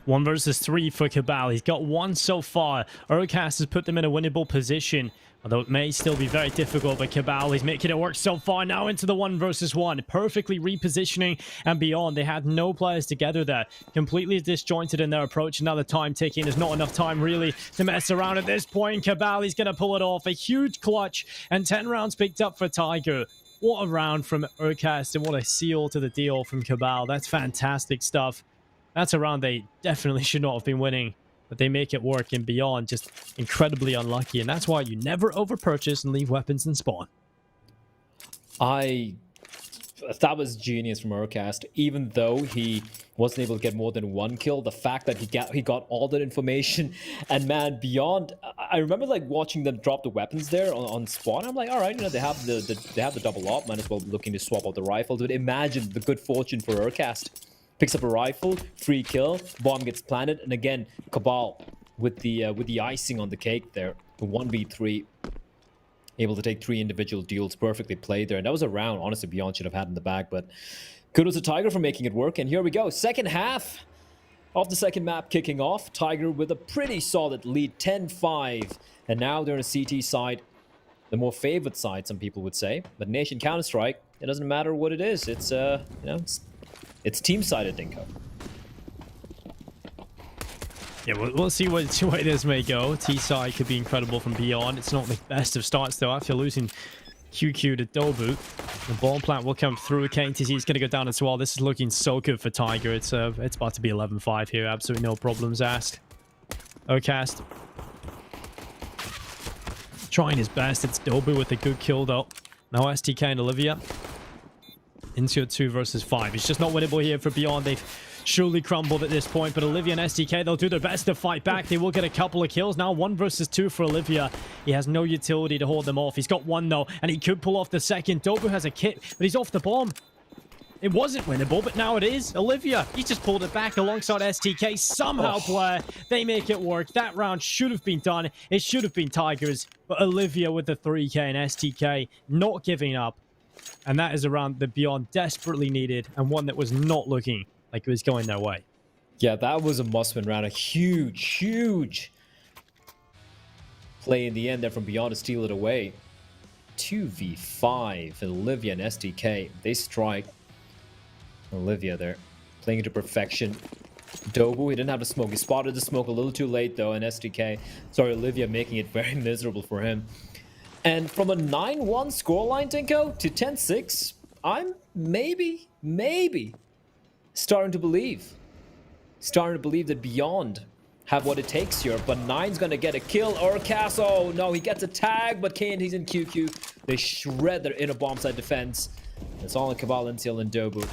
1 versus 3 for Cabal. He's got 1 so far. Urcast has put them in a winnable position, although it may still be very difficult. But Cabal is making it work so far. Now into the 1 versus 1. Perfectly repositioning and beyond. They had no players together there. Completely disjointed in their approach. Another time ticking. There's not enough time really to mess around at this point. Cabal is going to pull it off. A huge clutch and 10 rounds picked up for Tiger. What a round from Urcast and what a seal to the deal from Cabal. That's fantastic stuff. That's a round they definitely should not have been winning, but they make it work and beyond. Just incredibly unlucky, and that's why you never overpurchase and leave weapons in spawn. That was genius from Urcast. Even though he wasn't able to get more than 1 kill, the fact that he got all that information, and man, beyond, I remember like watching them drop the weapons there on spawn. I'm like, all right, you know, they have the double op, might as well be looking to swap out the rifle. But imagine the good fortune for Urcast. Picks up a rifle, free kill, bomb gets planted, and again, Cabal with the icing on the cake there. The 1v3, able to take 3 individual duels, perfectly played there. And that was a round, honestly, Beyond should have had in the bag, but kudos to Tiger for making it work. And here we go, second half of the second map kicking off. Tiger with a pretty solid lead, 10-5. And now they're on a CT side, the more favored side, some people would say. But Nation Counter-Strike, it doesn't matter what it is. It's, you know, it's team-sided, Dinko. Yeah, we'll see which way this may go. T-side could be incredible from Beyond. It's not the best of starts, though, after losing QQ to Dobu. The ball plant will come through. KTC is going to go down as well. This is looking so good for Tiger. It's about to be 11-5 here. Absolutely no problems asked. Ocast trying his best. It's Dobu with a good kill, though. Now STK and Olivia into a 2 versus 5. It's just not winnable here for Beyond. They've surely crumbled at this point, but Olivia and STK, they'll do their best to fight back. They will get a couple of kills. Now 1 versus 2 for Olivia. He has no utility to hold them off. He's got 1 though, and he could pull off the second. Dobu has a kit, but he's off the bomb. It wasn't winnable, but now it is. Olivia, he just pulled it back alongside STK. Somehow, Blair, they make it work. That round should have been done. It should have been Tigers, but Olivia with the 3k and STK not giving up. And that is a round that Beyond desperately needed, and one that was not looking like it was going their way. Yeah, that was a must-win round. A huge play in the end there from Beyond to steal it away. 2v5. Olivia and STK, they strike. Olivia there, playing it to perfection. Dobu, he didn't have the smoke. He spotted the smoke a little too late, though, and STK, sorry, Olivia making it very miserable for him. And from a 9-1 scoreline, Dinko, to 10-6, I'm maybe starting to believe that Beyond have what it takes here. But 9's going to get a kill. Urcast, oh no, he gets a tag, but KNT's in QQ. They shred their inner bomb side defense. It's all in Cabal, NCL, and Dobu.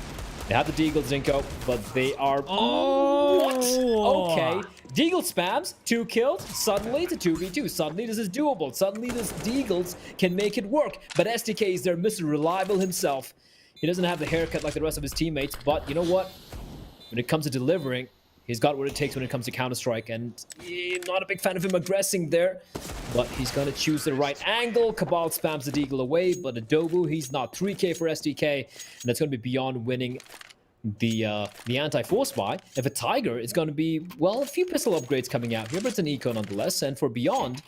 They have the Deagles, Dinko, but they are... What? Okay. Deagle spams, 2 killed, suddenly to 2v2. Suddenly this is doable. Suddenly this Deagles can make it work. But STK is there, Mr. Reliable himself. He doesn't have the haircut like the rest of his teammates, but you know what? When it comes to delivering, he's got what it takes when it comes to Counter-Strike, and not a big fan of him aggressing there, but he's gonna choose the right angle. Cabal spams the Deagle away, but Adobu, he's not. 3k for STK, and that's gonna be Beyond winning the anti-force buy. If a Tiger, it's gonna be, well, a few pistol upgrades coming out here, but it's an eco nonetheless, and for Beyond,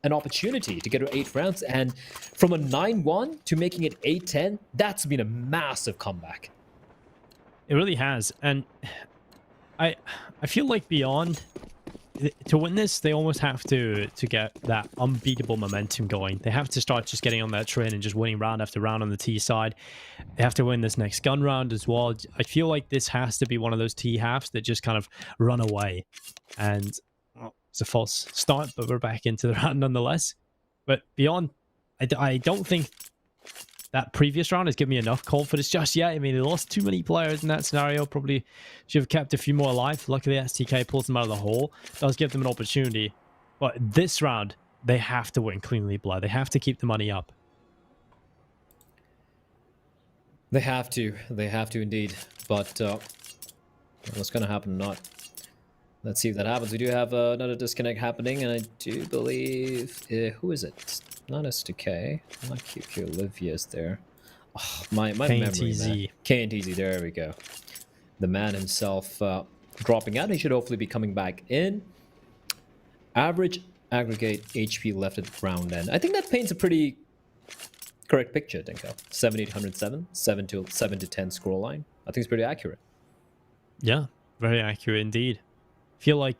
an opportunity to get to 8 rounds. And from a 9-1 to making it 8-10, that's been a massive comeback. It really has. And I feel like Beyond, to win this, they almost have to get that unbeatable momentum going. They have to start just getting on that train and just winning round after round on the T side. They have to win this next gun round as well. I feel like this has to be one of those T halves that just kind of run away. And well, it's a false start, but we're back into the round nonetheless. But Beyond, I don't think that previous round has given me enough confidence just yet. I mean, they lost too many players in that scenario. Probably should have kept a few more alive. Luckily, STK pulls them out of the hole. Does give them an opportunity. But this round, they have to win cleanly, blood. They have to keep the money up. They have to. They have to indeed. But what's going to happen or not? Let's see if that happens. We do have another disconnect happening, and I do believe... who is it? Not STK. Not QQ. Olivia's there. Oh, my memory, man. KNTZ. There we go. The man himself dropping out. He should hopefully be coming back in. Average aggregate HP left at round end. I think that paints a pretty correct picture, Dinko. 7,807, 7 to 10 scoreline. I think it's pretty accurate. Yeah, very accurate indeed. I feel like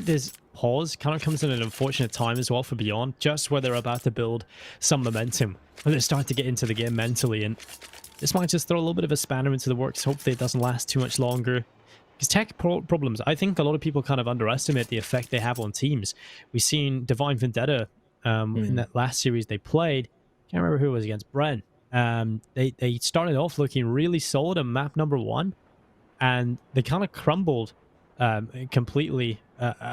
this pause kind of comes in an unfortunate time as well for Beyond, just where they're about to build some momentum, when they start to get into the game mentally, and this might just throw a little bit of a spanner into the works. Hopefully it doesn't last too much longer. Because tech problems, I think a lot of people kind of underestimate the effect they have on teams. We've seen Divine Vendetta in that last series they played. Can't remember who it was against. Brent. They started off looking really solid on map number 1, and they kind of crumbled completely.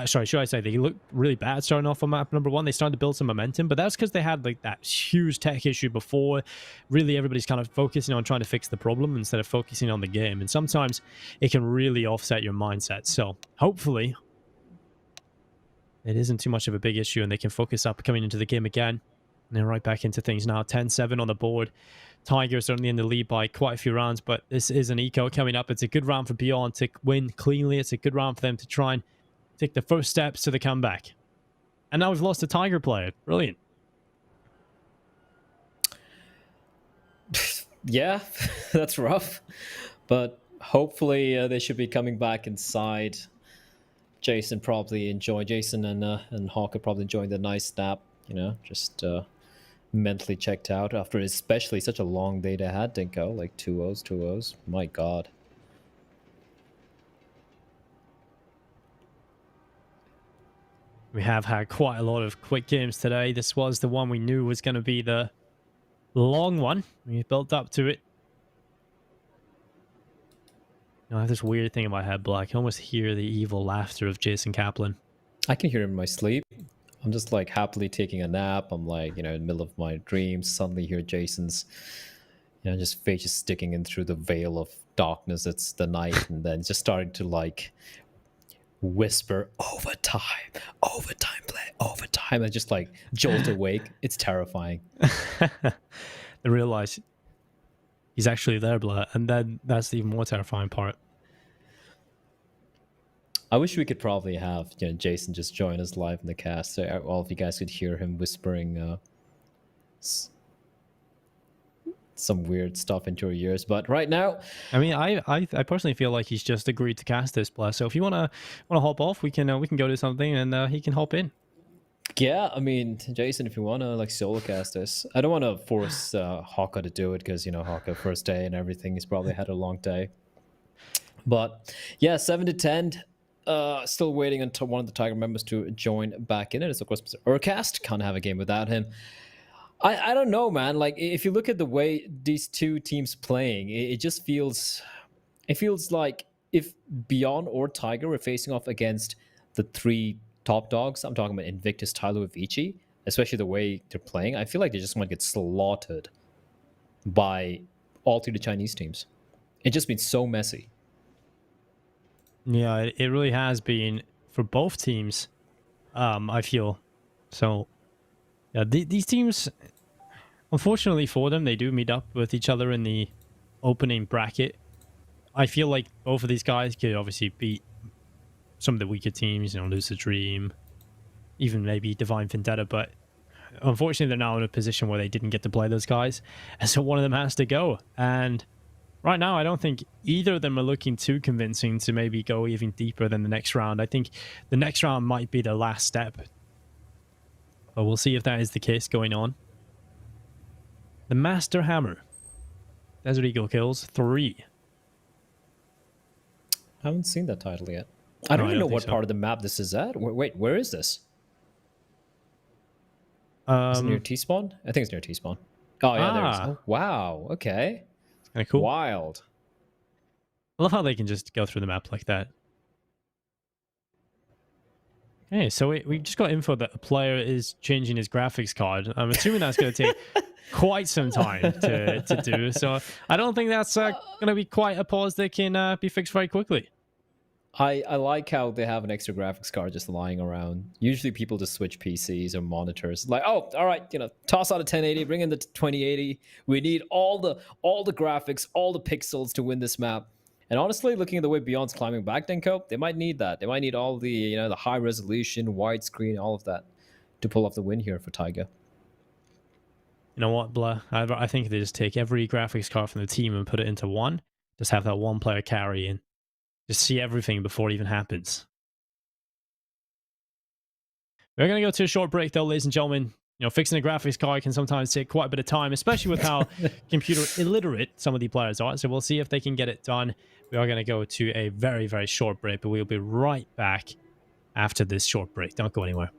Sorry, should I say they looked really bad starting off on map number 1. They started to build some momentum, but that's because they had like that huge tech issue before. Really, everybody's kind of focusing on trying to fix the problem instead of focusing on the game, and sometimes it can really offset your mindset. So hopefully it isn't too much of a big issue and they can focus up coming into the game again. And they're right back into things now. 10-7 on the board. Tiger certainly in the lead by quite a few rounds, but this is an eco coming up. It's a good round for Beyond to win cleanly. It's a good round for them to try and take the first steps to the comeback. And now we've lost a Tiger player. Brilliant. Yeah, that's rough. But hopefully they should be coming back inside. Jason and Hawk are probably enjoying the nice nap, you know, just mentally checked out after especially such a long day they had, Dinko, like 2-0s. My God. We have had quite a lot of quick games today. This was the one we knew was going to be the long one. We built up to it. I have this weird thing in my head, Black. I can almost hear the evil laughter of Jason Kaplan. I can hear him in my sleep. I'm just like happily taking a nap. I'm like, you know, in the middle of my dreams, suddenly hear Jason's, you know, just face is sticking in through the veil of darkness. It's the night, and then just starting to like whisper overtime play, overtime, and just like jolt awake. It's terrifying. I realize he's actually there, Blair, and then that's the even more terrifying part. I wish we could probably have, you know, Jason just join us live in the cast, so all of you guys could hear him whispering some weird stuff into your ears. But right now, I mean, I personally feel like he's just agreed to cast this, Blair. So if you wanna hop off, we can go do something, and he can hop in. Yeah, I mean, Jason, if you wanna like solo cast this, I don't want to force Hawka to do it because, you know, Hawka first day and everything, he's probably had a long day. But yeah, 7-10. Still waiting until one of the Tiger members to join back in. It is, of course, Mr. Urcast. Can't have a game without him. I don't know, man. Like, if you look at the way these two teams playing, it just feels... It feels like if Beyond or Tiger were facing off against the 3 top dogs, I'm talking about Invictus, Tyler, Vici, especially the way they're playing, I feel like they just want to get slaughtered by all 3 of the Chinese teams. It's just been so messy. Yeah, it really has been for both teams, I feel. So, yeah, these teams, unfortunately for them, they do meet up with each other in the opening bracket. I feel like both of these guys could obviously beat some of the weaker teams, you know, Lucid Dream, even maybe Divine Vendetta, but unfortunately they're now in a position where they didn't get to play those guys, and so one of them has to go. And right now I don't think either of them are looking too convincing to maybe go even deeper than the next round. I think the next round might be the last step, but we'll see if that is the case going on. The Master Hammer. Desert Eagle kills 3. I haven't seen that title yet. I don't even know what part of the map this is at. Wait, where is this? Is it near T-spawn? I think it's near T-spawn. Oh, yeah, there it is. Oh, wow, okay. It's kind of cool. Wild. I love how they can just go through the map like that. Okay, so we just got info that a player is changing his graphics card. I'm assuming that's going to take quite some time to do. So I don't think that's going to be quite a pause that can be fixed very quickly. I like how they have an extra graphics card just lying around. Usually people just switch PCs or monitors. Like, oh, all right, toss out a 1080, bring in the 2080. We need all the graphics, all the pixels to win this map. And honestly, looking at the way Beyond's climbing back, Denko, they might need that. They might need all the, the high resolution, widescreen, all of that to pull off the win here for Taiga. You know what, Blah? I think they just take every graphics card from the team and put it into one. Just have that one player carry and just see everything before it even happens. We're going to go to a short break, though, ladies and gentlemen. Fixing a graphics card can sometimes take quite a bit of time, especially with how computer illiterate some of the players are. So we'll see if they can get it done. We are going to go to a very, very short break, but we'll be right back after this short break. Don't go anywhere.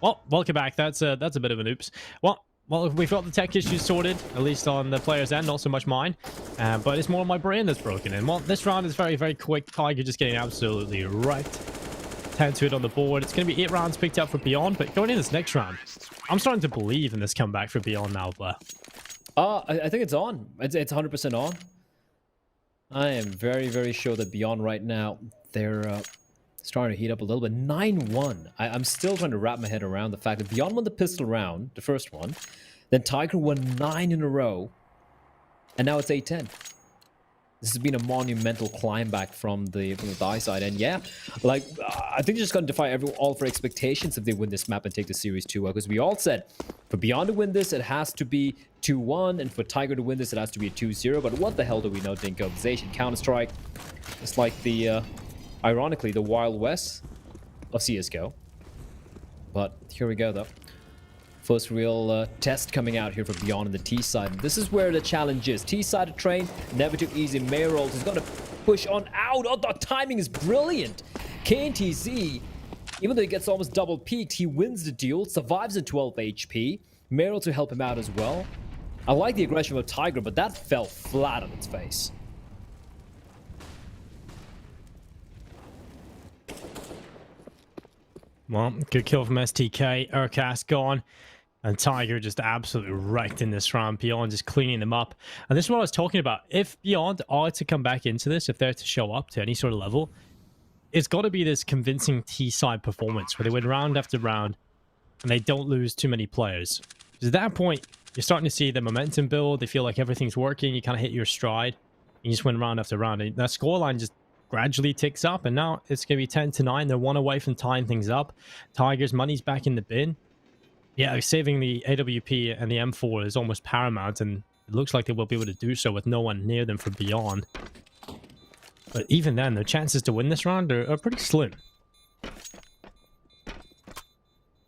Well, welcome back. That's a bit of an oops. Well, we've got the tech issues sorted, at least on the player's end, not so much mine. But it's more my brain that's broken. And well, this round is very, very quick. Tiger just getting absolutely wrecked. 10 to it on the board. It's going to be 8 rounds picked up for Beyond, but going in this next round, I'm starting to believe in this comeback for Beyond now, Blair. I think it's on. It's 100% on. I am very, very sure that Beyond right now, they're starting to heat up a little bit. 9-1. I'm still trying to wrap my head around the fact that Beyond won the pistol round, the first one. Then Tiger won 9 in a row. And now it's 8-10. This has been a monumental climb back from the die side. And yeah, like, I think they're just going to defy all of our expectations if they win this map and take the series 2-0. Because we all said, for Beyond to win this, it has to be 2-1. And for Tiger to win this, it has to be a 2-0. But what the hell do we know, Dinko? This Asian Counter-Strike. It's like the, ironically, the Wild West of CSGO. But here we go, though. First real test coming out here for Beyond on the T side. This is where the challenge is. T side of train, never too easy. Mayrold is going to push on out. Oh, the timing is brilliant. KNTZ, even though he gets almost double peaked, he wins the duel, survives at 12 HP. Mayrold to help him out as well. I like the aggression of Tiger, but that fell flat on its face. Well, good kill from STK. Urcast gone. And Tiger just absolutely wrecked in this round. Beyond just cleaning them up. And this is what I was talking about. If Beyond are to come back into this, if they're to show up to any sort of level, it's got to be this convincing T-side performance where they win round after round and they don't lose too many players. Because at that point, you're starting to see the momentum build. They feel like everything's working. You kind of hit your stride. You just win round after round. And that scoreline just gradually ticks up. And now it's going to be 10-9. They're 1 away from tying things up. Tiger's money's back in the bin. Yeah, saving the AWP and the M4 is almost paramount, and it looks like they will be able to do so with no one near them for Beyond. But even then, the chances to win this round are pretty slim.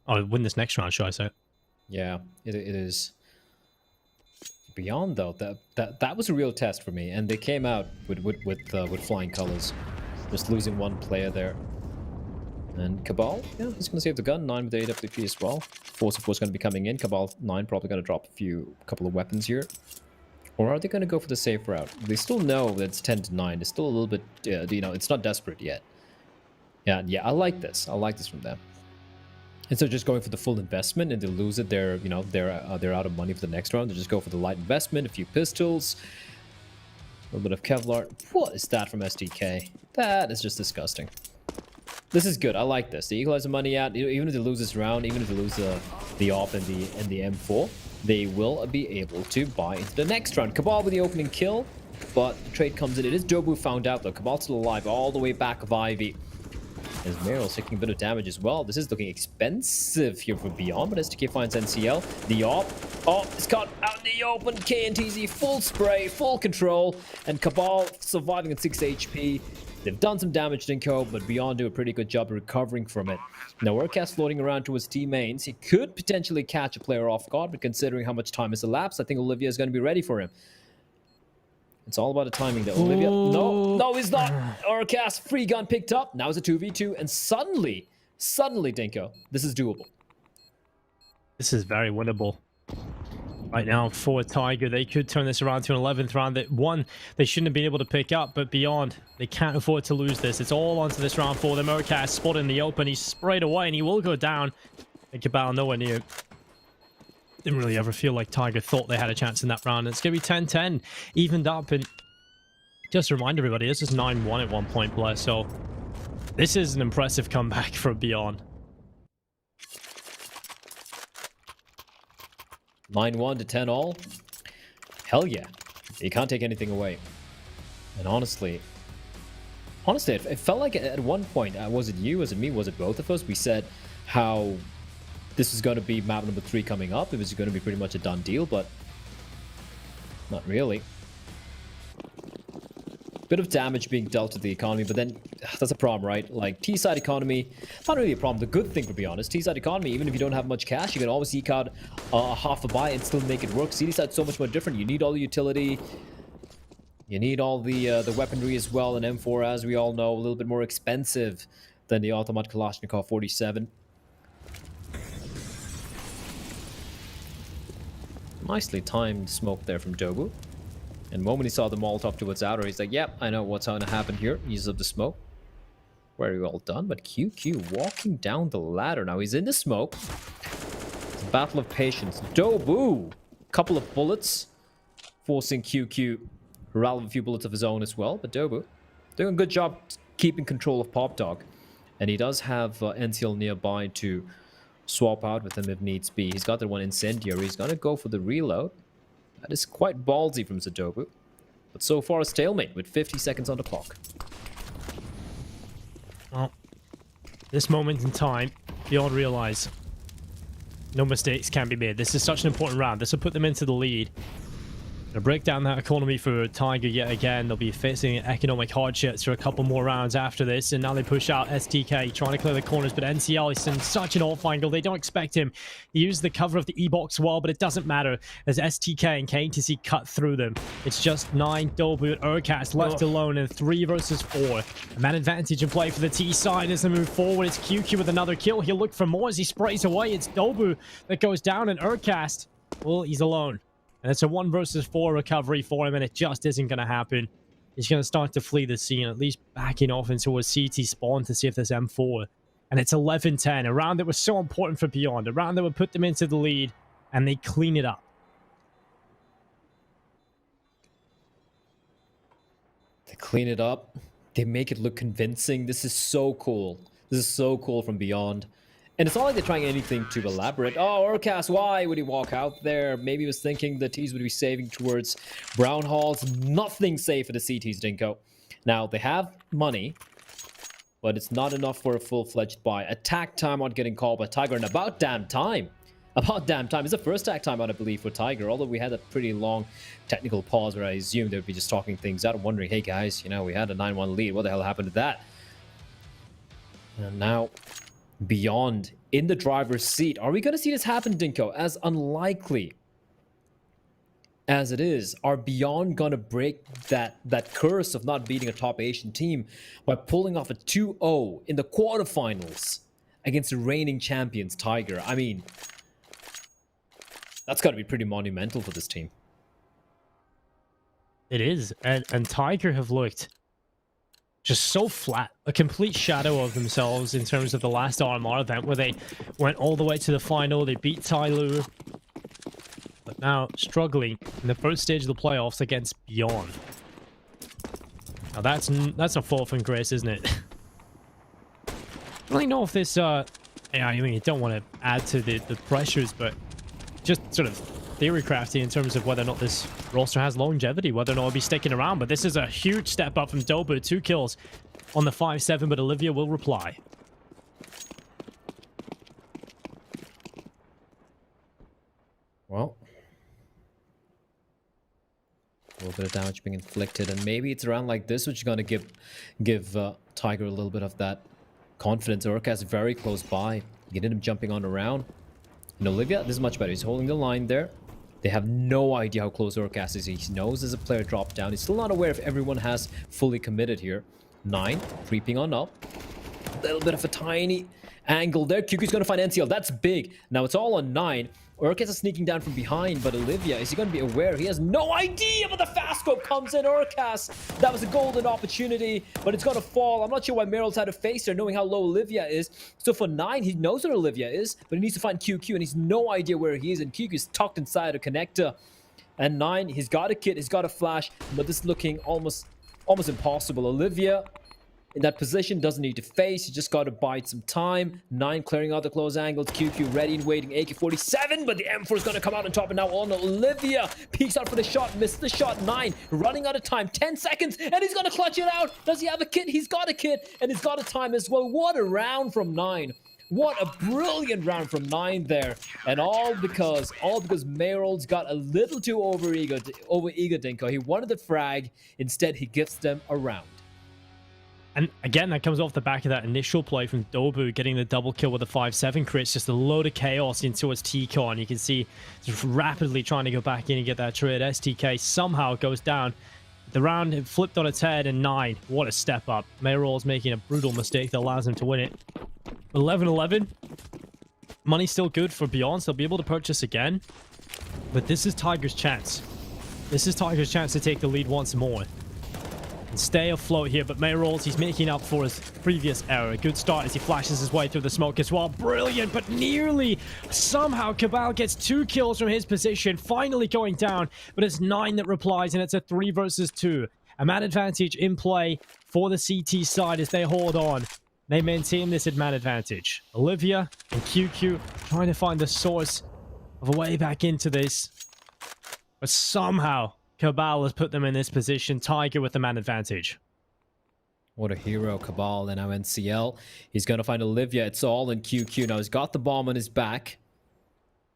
Oh, win this next round, should I say? Yeah, it is. Beyond though, that was a real test for me, and they came out with flying colors, just losing 1 player there. And Cabal, yeah, he's going to save the gun. 9 with the AWP as well. Force of course going to be coming in. Cabal 9 probably going to drop a couple of weapons here. Or are they going to go for the safe route? They still know that it's 10-9. They're still a little bit, you know, it's not desperate yet. Yeah, I like this. I like this from them. And so just going for the full investment, and they lose it, they're out of money for the next round. They just go for the light investment, a few pistols, a little bit of Kevlar. What is that from STK? That is just disgusting. This is good. I like this. They equalize the money out. Even if they lose this round, even if they lose the AWP and the M4, they will be able to buy into the next round. Cabal with the opening kill, but the trade comes in. It is Dobu found out though. Cabal's still alive all the way back of Ivy. As Meryl's taking a bit of damage as well. This is looking expensive here for Beyond, but STK finds NCL. The AWP. Oh, it's caught out in the open. KNTZ full spray, full control, and Cabal surviving at 6 HP. They've done some damage to Dinko, but Beyond do a pretty good job recovering from it. Now, Urcast floating around to his teammates. He could potentially catch a player off guard, but considering how much time has elapsed, I think Olivia is going to be ready for him. It's all about the timing though. Olivia, no, he's not. Urcast, free gun picked up. Now it's a 2v2, and suddenly, Dinko, this is doable. This is very winnable. Right now, for Tiger, they could turn this around to an 11th round that one they shouldn't have been able to pick up, but Beyond, they can't afford to lose this. It's all onto this round for them. Urcast spot in the open. He's sprayed away, and he will go down. And Cabal nowhere near. Didn't really ever feel like Tiger thought they had a chance in that round. It's going to be 10-10, evened up. And just to remind everybody, this is 9-1 at one point play, so this is an impressive comeback for Beyond. 9-1 to 10 all. Hell yeah. You can't take anything away. And honestly, it felt like at one point, was it you, was it me, was it both of us? We said how this is going to be map number 3 coming up. It was going to be pretty much a done deal, but not really. Bit of damage being dealt to the economy, but then that's a problem, right? Like T-side economy, not really a problem. The good thing, to be honest, T-side economy, even if you don't have much cash, you can always eke out half a buy and still make it work. CD side's so much more different. You need all the utility. You need all the weaponry as well. And M4, as we all know, a little bit more expensive than the Automat Kalashnikov 47. Nicely timed smoke there from Dobu. And the moment he saw the Molotov towards outer, he's like, yep, I know what's going to happen here. Uses up the smoke. Very well done. But QQ walking down the ladder. Now he's in the smoke. It's a battle of patience. Dobu! Couple of bullets. Forcing QQ to rattle a few bullets of his own as well. But Dobu doing a good job keeping control of Pop Dog. And he does have NCL nearby to swap out with him if needs be. He's got the one incendiary. He's going to go for the reload. That is quite ballsy from Zadobu. But so far a stalemate with 50 seconds on the clock. Well, this moment in time, Beyond realize no mistakes can be made. This is such an important round. This will put them into the lead. To break down that economy for Tiger yet again. They'll be facing economic hardships for a couple more rounds after this, and now they push out STK trying to clear the corners, but NCL is in such an off angle. They don't expect him. He used the cover of the E-box wall, but it doesn't matter as STK and KTC cut through them. It's just 9 Dobu and Urcast left alone in 3 versus 4. A man advantage in play for the T side as they move forward. It's QQ with another kill. He'll look for more as he sprays away. It's Dobu that goes down, and Urcast, well, he's alone. And it's a 1 versus 4 recovery for him, and it just isn't going to happen. He's going to start to flee the scene, at least backing off into a CT spawn to see if there's M4. And it's 11-10, a round that was so important for Beyond, a round that would put them into the lead, and they clean it up. They clean it up. They make it look convincing. This is so cool. This is so cool from Beyond. And it's not like they're trying anything to elaborate. Oh, Urcast, why would he walk out there? Maybe he was thinking the T's would be saving towards Brown Halls. Nothing safe for the CTs, Dinko. Now, they have money, but it's not enough for a full-fledged buy. Attack timeout getting called by Tiger, and about damn time. About damn time. It's the first attack timeout, I believe, for Tiger, although we had a pretty long technical pause where I assumed they would be just talking things out. I'm wondering, hey guys, you know, we had a 9-1 lead. What the hell happened to that? And now Beyond in the driver's seat. Are we going to see this happen, Dinko? As unlikely as it is, are Beyond going to break that curse of not beating a top Asian team by pulling off a 2-0 in the quarterfinals against the reigning champions, Tiger? I mean, that's got to be pretty monumental for this team. It is. And Tiger have looked just so flat, a complete shadow of themselves in terms of the last RMR event where they went all the way to the final. They beat Tyloo, but now struggling in the first stage of the playoffs against Beyond. Now that's a fall from grace, isn't it? I don't really know if this yeah, I mean, you don't want to add to the pressures, but just sort of theory crafty in terms of whether or not this roster has longevity, whether or not it'll be sticking around. But this is a huge step up from Dobu. 2 kills on the 5-7, but Olivia will reply. Well, a little bit of damage being inflicted, and maybe it's around like this which is going to give Tiger a little bit of that confidence. Urcast very close by. You get him jumping on around. And Olivia, this is much better. He's holding the line there. They have no idea how close Urcast is. He knows there's a player dropped down. He's still not aware if everyone has fully committed here. 9, creeping on up. A little bit of a tiny angle there. QQ's going to find NCL. That's big. Now it's all on 9. Urcast is sneaking down from behind, but Olivia, is he going to be aware? He has no idea, but the fast scope comes in. Urcast, that was a golden opportunity, but it's going to fall. I'm not sure why Meryl's had to face her, knowing how low Olivia is. So for 9, he knows where Olivia is, but he needs to find QQ, and he's no idea where he is, and QQ is tucked inside a connector. And 9, he's got a kit, he's got a flash, but this is looking almost impossible. Olivia in that position doesn't need to face. You just got to bide some time. 9 clearing out the close angles. QQ ready and waiting. AK-47, but the M4 is going to come out on top. And now on Olivia peeks out for the shot. Missed the shot. 9 running out of time. 10 seconds, and he's going to clutch it out. Does he have a kit? He's got a kit, and he's got a time as well. What a round from 9. What a brilliant round from 9 there. And all because Meryl's got a little too over-eager, Dinko. He wanted the frag. Instead, he gifts them a round. And again, that comes off the back of that initial play from Dobu, getting the double kill with the 5-7 creates just a load of chaos into his T-Con. You can see just rapidly trying to go back in and get that trade. STK somehow goes down. The round flipped on its head, and 9. What a step up. Mayrol's making a brutal mistake that allows him to win it. 11-11. Money's still good for Beyond, so they'll be able to purchase again. But this is Tiger's chance. This is Tiger's chance to take the lead once more. And stay afloat here, but Mayrolls, he's making up for his previous error. Good start as he flashes his way through the smoke as well. Brilliant, but nearly. Somehow, Cabal gets 2 kills from his position, finally going down. But it's 9 that replies, and it's a 3 versus 2. A man advantage in play for the CT side as they hold on. They maintain this man advantage. Olivia and QQ trying to find the source of a way back into this. But somehow, Cabal has put them in this position. Tiger with the man advantage. What a hero, Cabal, and now NCL. He's going to find Olivia. It's all in QQ. Now he's got the bomb on his back.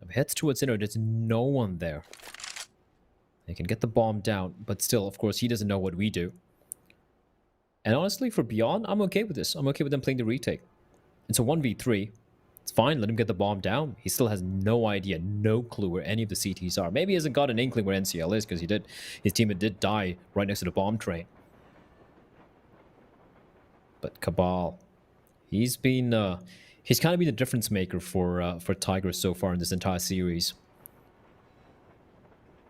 Heads towards inner. There's no one there. They can get the bomb down, but still, of course, he doesn't know what we do. And honestly, for Beyond, I'm okay with this. I'm okay with them playing the retake. It's a 1v3. It's fine, let him get the bomb down. He still has no idea, no clue where any of the CTs are. Maybe he hasn't got an inkling where NCL is, because his teammate did die right next to the bomb train. But Cabal, he's kind of been the difference maker for Tiger so far in this entire series.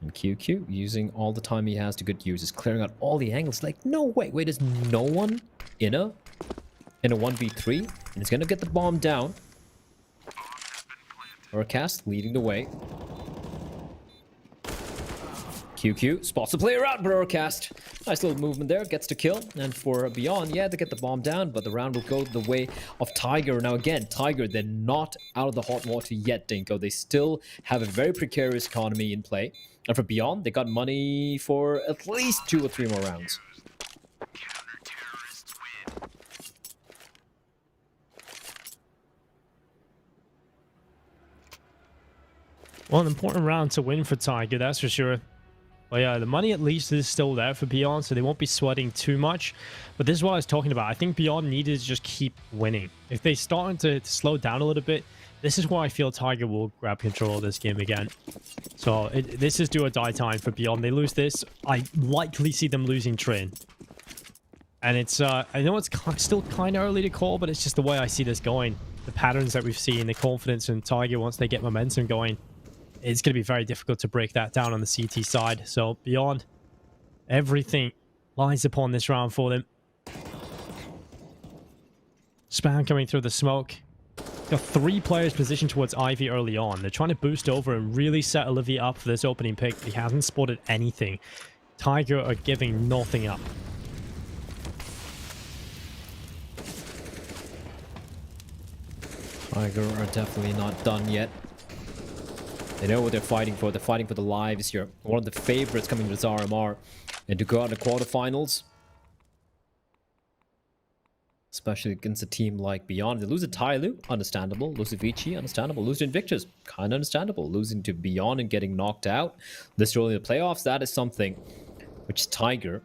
And QQ, using all the time he has to good use, is clearing out all the angles. Like, no way, wait, there's no one in a 1v3, and he's gonna get the bomb down. Urcast leading the way. QQ spots the player out, but Urcast, nice little movement there, gets to kill. And for Beyond, yeah, they get the bomb down, but the round will go the way of Tiger. Now again, Tiger, they're not out of the hot water yet, Dinko. They still have a very precarious economy in play. And for Beyond, they got money for at least 2 or 3 more rounds. Well, an important round to win for Tiger, that's for sure. But yeah, the money at least is still there for Beyond, so they won't be sweating too much. But this is what I was talking about. I think Beyond needed to just keep winning. If they start to slow down a little bit, this is where I feel Tiger will grab control of this game again. So this is do or die time for Beyond. They lose this, I likely see them losing Train. And it's, I know it's still kind of early to call, but it's just the way I see this going. The patterns that we've seen, the confidence in Tiger once they get momentum going. It's going to be very difficult to break that down on the CT side. So Beyond, everything lies upon this round for them. Spam coming through the smoke. Got 3 players positioned towards Ivy early on. They're trying to boost over and really set Olivia up for this opening pick. He hasn't spotted anything. Tiger are giving nothing up. Tiger are definitely not done yet. They know what they're fighting for. They're fighting for the lives here. One of the favorites coming to this RMR. And to go out in the quarterfinals, especially against a team like Beyond. They lose to Tyloo, understandable. Lose to Vici, understandable. Lose to Invictus, kind of understandable. Losing to Beyond and getting knocked out this early in the playoffs, that is something which Tiger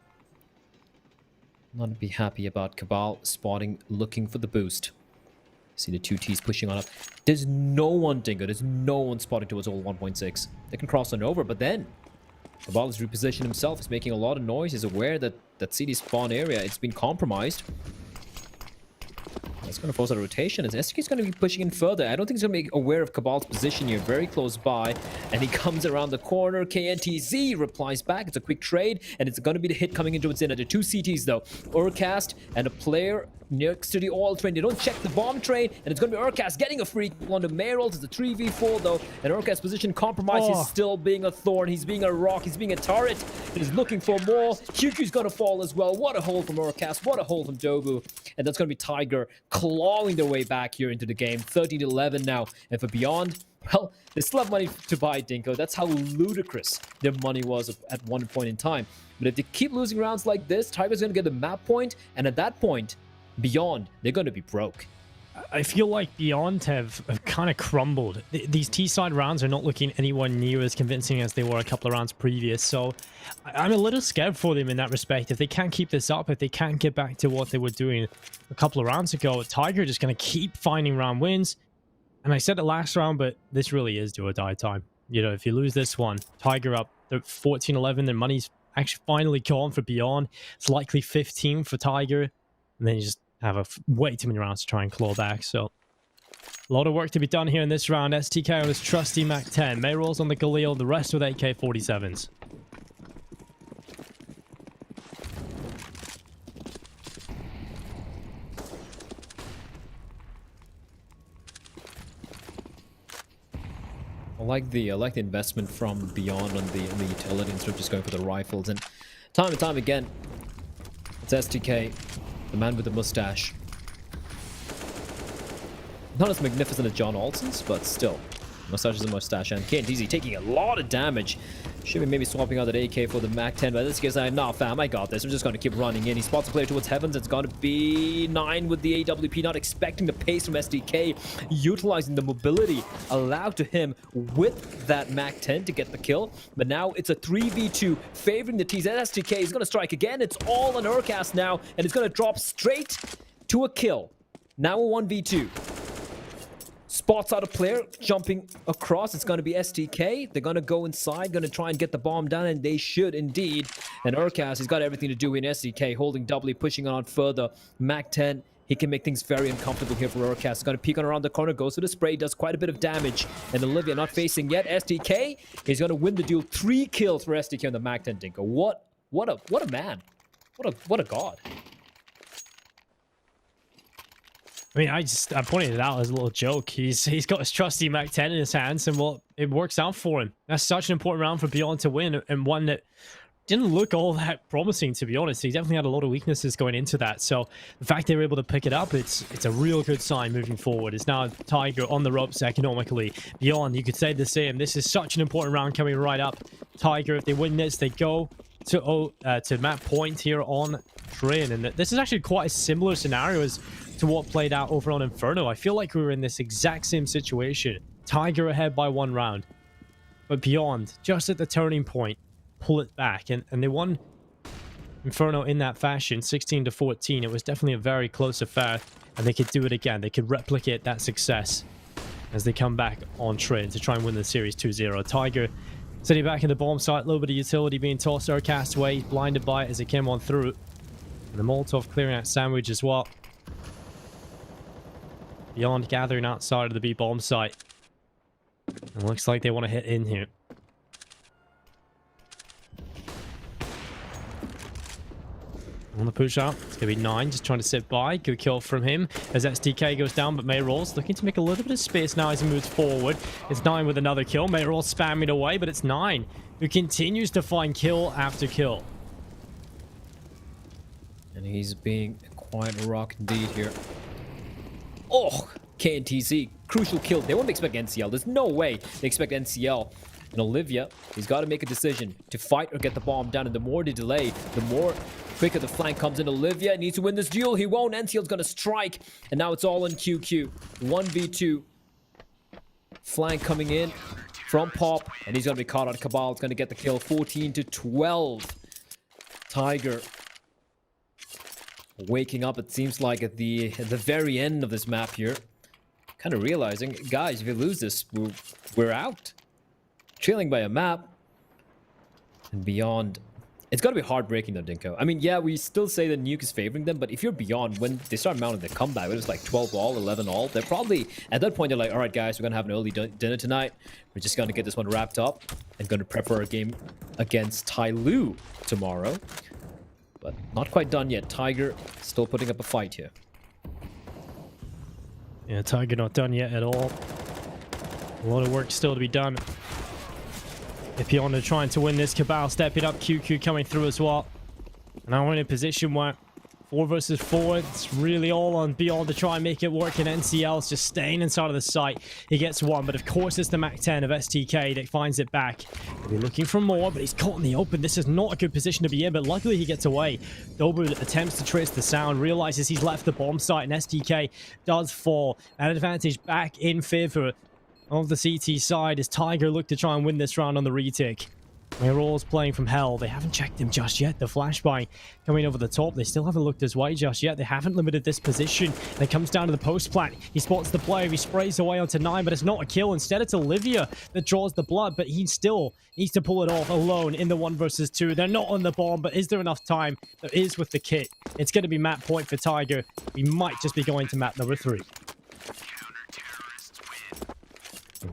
not be happy about. Cabal spotting, looking for the boost. See the 2Ts pushing on up. There's no one, Dingo. There's no one spotting towards all 1.6. They can cross on over, but then Cabal has repositioned himself. He's making a lot of noise. He's aware that that CD spawn area, it's been compromised. That's going to force a rotation. And SK is going to be pushing in further. I don't think he's going to be aware of Cabal's position here. Very close by. And he comes around the corner. KNTZ replies back. It's a quick trade. And it's going to be the hit coming into its inner. The 2 CTs though. Urcast and a player next to the oil train. They don't check the bomb train. And it's going to be Urcast getting a free on the Mayrolls. It's a 3v4 though. And Urcast's position compromised. He's still being a thorn. He's being a rock. He's being a turret. And he's looking for more. QQ's going to fall as well. What a hold from Urcast. What a hold from Dobu. And that's going to be Tiger clawing their way back here into the game. 13-11 now. And for Beyond, well, they still have money to buy Dinko. That's how ludicrous their money was at one point in time. But if they keep losing rounds like this, Tiger's going to get the map point. And at that point, Beyond, they're going to be broke. I feel like Beyond have kind of crumbled. These T-side rounds are not looking anywhere near as convincing as they were a couple of rounds previous. So I'm a little scared for them in that respect. If they can't keep this up, if they can't get back to what they were doing a couple of rounds ago, Tiger just going to keep finding round wins. And I said it last round, but this really is do or die time. You know, if you lose this one, Tiger up 14-11, their money's actually finally gone for Beyond. It's likely 15 for Tiger. And then you just have way too many rounds to try and claw back. So A lot of work to be done here in this round. STK on his trusty MAC-10. Mayrolls on the Galil, the rest with AK-47s. I like the investment from Beyond on the utility instead of just going for the rifles. And time and time again, it's STK, the man with the mustache. Not as magnificent as John Olsen's, but still, mustache is a mustache. And KNTZ taking a lot of damage. Should be maybe swapping out that AK for the MAC-10, but this guy's like, nah, fam, I got this. I'm just going to keep running in. He spots the player towards Heavens. It's going to be 9 with the AWP, not expecting the pace from SDK, utilizing the mobility allowed to him with that MAC-10 to get the kill. But now it's a 3v2 favoring the TZ. SDK is going to strike again. It's all on Urcast now, and it's going to drop straight to a kill. Now a 1v2. Spots out a player, jumping across. It's going to be STK. They're going to go inside, going to try and get the bomb down, and they should indeed. And Urcast, he's got everything to do in STK, holding doubly, pushing on further. MAC-10, he can make things very uncomfortable here for Urcast. He's going to peek on around the corner, goes to the spray, does quite a bit of damage. And Olivia not facing yet. STK, he's going to win the duel. 3 kills for STK on the MAC-10, Dinko. What a man. What a god. I mean, I pointed it out as a little joke. He's got his trusty MAC-10 in his hands, and well, it works out for him. That's such an important round for Beyond to win, and one that didn't look all that promising, to be honest. He definitely had a lot of weaknesses going into that. So the fact they were able to pick it up, it's a real good sign moving forward. It's now Tiger on the ropes economically. Beyond, you could say the same. This is such an important round coming right up. Tiger, if they win this, they go to map point here on Train, and this is actually quite a similar scenario as to what played out over on Inferno. I feel like we were in this exact same situation. Tiger ahead by 1 round, but Beyond, just at the turning point, pull it back, and they won Inferno in that fashion, 16-14. It was definitely a very close affair, and they could do it again. They could replicate that success as they come back on Train to try and win the series 2-0. Tiger sitting back in the bomb site, a little bit of utility being tossed our castaway. He's blinded by it as it came on through. And the Molotov clearing out sandwich as well. Beyond gathering outside of the B bomb site. It looks like they want to hit in here. On the push out, it's going to be 9, just trying to sit by. Good kill from him as STK goes down, but Mayrolls looking to make a little bit of space now as he moves forward. It's 9 with another kill. Mayrolls spamming away, but it's 9 who continues to find kill after kill. And he's being quite a rock indeed here. Oh, KNTZ, crucial kill. They won't expect NCL. There's no way they expect NCL. And Olivia, he's got to make a decision to fight or get the bomb down. And the more they delay, the more quicker the flank comes in. Olivia needs to win this duel. He won't. NCL's going to strike. And now it's all in QQ. 1v2. Flank coming in from Pop. And he's going to be caught out. Cabal is going to get the kill. 14-12. Tiger waking up, it seems like, at the very end of this map here. Kind of realizing, guys, if we lose this, we're out. Trailing by a map. And Beyond. It's got to be heartbreaking though, Dinko. I mean, yeah, we still say that Nuke is favoring them, but if you're Beyond, when they start mounting the comeback, it was like 12 all, 11 all. They're probably, at that point, they're like, all right, guys, we're going to have an early dinner tonight. We're just going to get this one wrapped up and going to prep for our game against Tai Lu tomorrow. But not quite done yet. Tiger still putting up a fight here. Yeah, Tiger not done yet at all. A lot of work still to be done. If Beyond are trying to win this, Cabal stepping up, QQ coming through as well. And now we're in a position where 4 versus 4, it's really all on Beyond to try and make it work, and NCL's just staying inside of the site. He gets 1, but of course it's the MAC-10 of STK that finds it back. He'll be looking for more, but he's caught in the open. This is not a good position to be in, but luckily he gets away. Dobu attempts to trace the sound, realizes he's left the bomb site, and STK does fall. An advantage back in favor of the CT side as Tiger look to try and win this round on the retake. Mayrolls playing from hell. They haven't checked him just yet. The flashbang coming over the top. They still haven't looked his way just yet. They haven't limited this position. And it comes down to the post plant. He spots the player. He sprays away onto 9, but it's not a kill. Instead, it's Olivia that draws the blood, but he still needs to pull it off alone in the 1 versus 2. They're not on the bomb, but is there enough time? There is with the kit. It's going to be map point for Tiger. We might just be going to map number 3.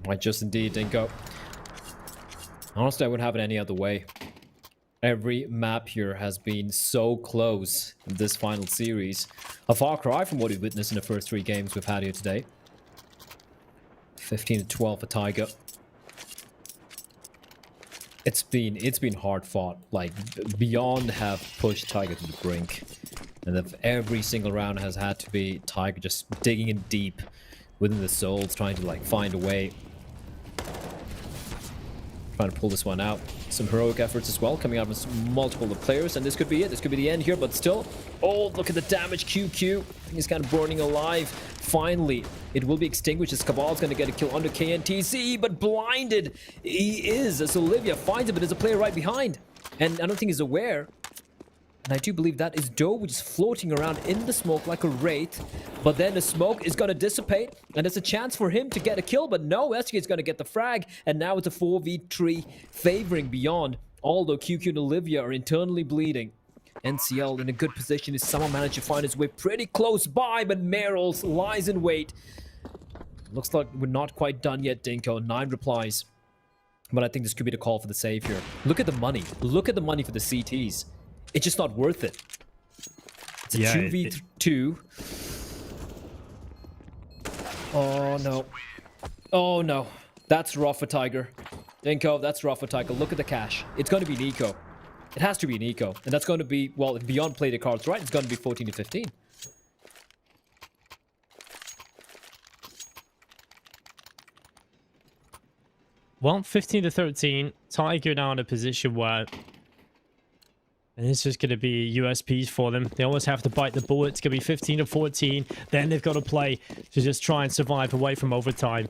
Might just indeed, Dinko. Honestly, I wouldn't have it any other way. Every map here has been so close in this final series. A far cry from what we've witnessed in the first 3 games we've had here today. 15-12 for Tiger. It's been hard fought. Like, Beyond have pushed Tiger to the brink. And every single round has had to be Tiger just digging in deep within the souls, trying to like find a way. Trying to pull this one out. Some heroic efforts as well, coming out with multiple players, and this could be it. This could be the end here, but still. Oh, look at the damage. QQ. He's kind of burning alive. Finally, it will be extinguished as Cabal's going to get a kill under KNTC, but blinded he is as Olivia finds it, but there's a player right behind. And I don't think he's aware. And I do believe that is Doe, which is floating around in the smoke like a wraith. But then the smoke is going to dissipate, and there's a chance for him to get a kill. But no, SK is going to get the frag, and now it's a 4v3 favoring Beyond. Although QQ and Olivia are internally bleeding. NCL in a good position is somehow managed to find his way pretty close by, but Meryl's lies in wait. Looks like we're not quite done yet, Dinko. 9 replies. But I think this could be the call for the save here. Look at the money. Look at the money for the CTs. It's just not worth it. It's a 2v2. Oh, no. Oh, no. That's rough for Tiger. Dinko, that's rough for Tiger. Look at the cash. It's going to be Nico. It has to be Nico. And that's going to be, well, if Beyond play the cards right, it's going to be 14-15. Well, 15-13. Tiger now in a position where it's just going to be USPs for them. They always have to bite the bullet. It's going to be 15-14. Then they've got to play to just try and survive away from overtime.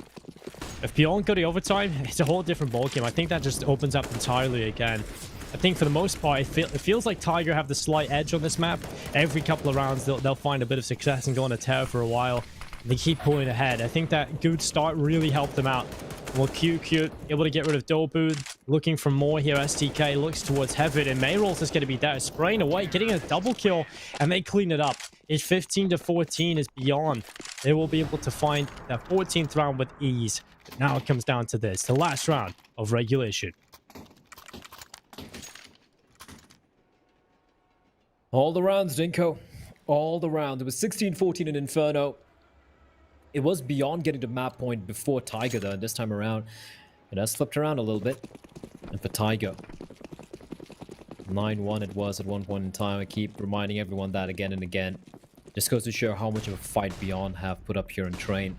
If Beyond go to overtime, it's a whole different ballgame. I think that just opens up entirely again. I think for the most part, it feels like Tiger have the slight edge on this map. Every couple of rounds, they'll find a bit of success and go on a tear for a while. They keep pulling ahead. I think that good start really helped them out. Well, QQ able to get rid of Dobu, looking for more here. STK looks towards Heaven, and Mayrolls is going to be there, spraying away, getting a double kill, and they clean it up. It's 15-14 is Beyond. They will be able to find that 14th round with ease. But now it comes down to this, the last round of regulation. All the rounds, Dinko. All the rounds. It was 16-14 in Inferno. It was Beyond getting to map point before Tiger, though, this time around. It has flipped around a little bit. And for Tiger, 9-1 it was at one point in time. I keep reminding everyone that again and again. Just goes to show how much of a fight Beyond have put up here in Train.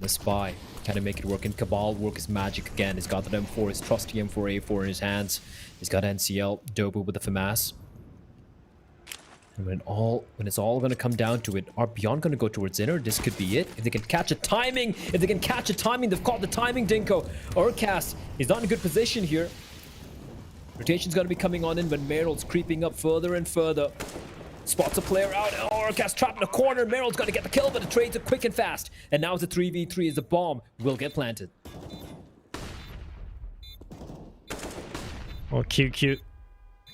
The Spy kind of make it work, and Cabal work his magic again. He's got the M4, his trusty M4A4 in his hands. He's got NCL, Dobu with the FAMAS. And when it's all going to come down to it, are Beyond going to go towards inner? This could be it. If they can catch a timing, they've caught the timing, Dinko. Urcast is not in a good position here. Rotation's going to be coming on in, but Meryl's creeping up further and further. Spots a player out. Oh, Urcast trapped in a corner. Meryl's going to get the kill, but the trades are quick and fast. And now it's a 3v3 as the bomb will get planted. Or QQ.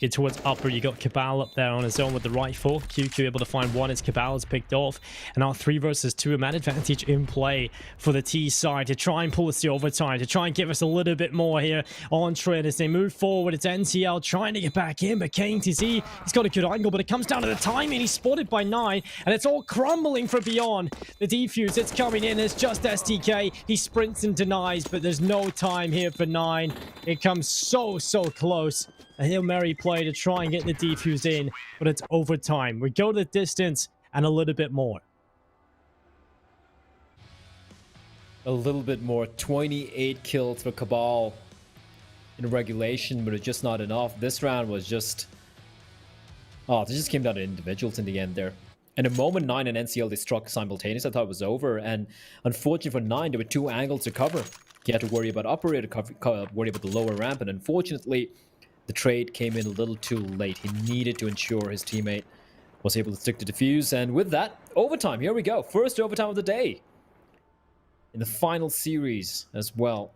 Get towards upper, you got Cabal up there on his own with the rifle. QQ able to find one as Cabal is picked off. And now 3 versus 2, a man advantage in play for the T side to try and pull us to overtime, to try and give us a little bit more here on Trent as they move forward. It's NCL trying to get back in, but KTZ, he's got a good angle, but it comes down to the timing. He's spotted by 9, and it's all crumbling for Beyond. The defuse, it's coming in. It's just STK. He sprints and denies, but there's no time here for 9. It comes so close. A Hail Mary play to try and get the defuse in, but it's overtime. We go the distance and a little bit more. A little bit more. 28 kills for Cabal in regulation, but it's just not enough. This round was just... Oh, it just came down to individuals in the end there. And the moment 9 and NCL they struck simultaneously, I thought it was over. And unfortunately for 9, there were 2 angles to cover. He had to worry about upper, he had to worry about the lower ramp, and unfortunately... the trade came in a little too late. He needed to ensure his teammate was able to stick to defuse. And with that, overtime. Here we go. First overtime of the day. In the final series as well.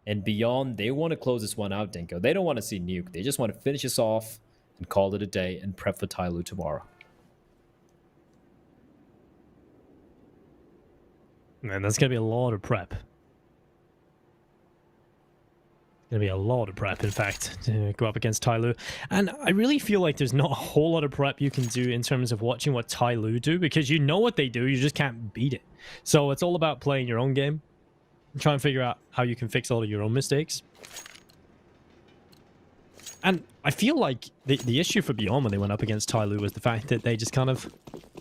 And Beyond, they want to close this one out, Dinko. They don't want to see Nuke. They just want to finish this off and call it a day and prep for Tyloo tomorrow. And that's going to be a lot of prep. Going to be a lot of prep, in fact, to go up against Tai Lu. And I really feel like there's not a whole lot of prep you can do in terms of watching what Tai Lu do, because you know what they do, you just can't beat it. So it's all about playing your own game and trying to figure out how you can fix all of your own mistakes. And I feel like the issue for Beyond when they went up against Tai Lu was the fact that they just kind of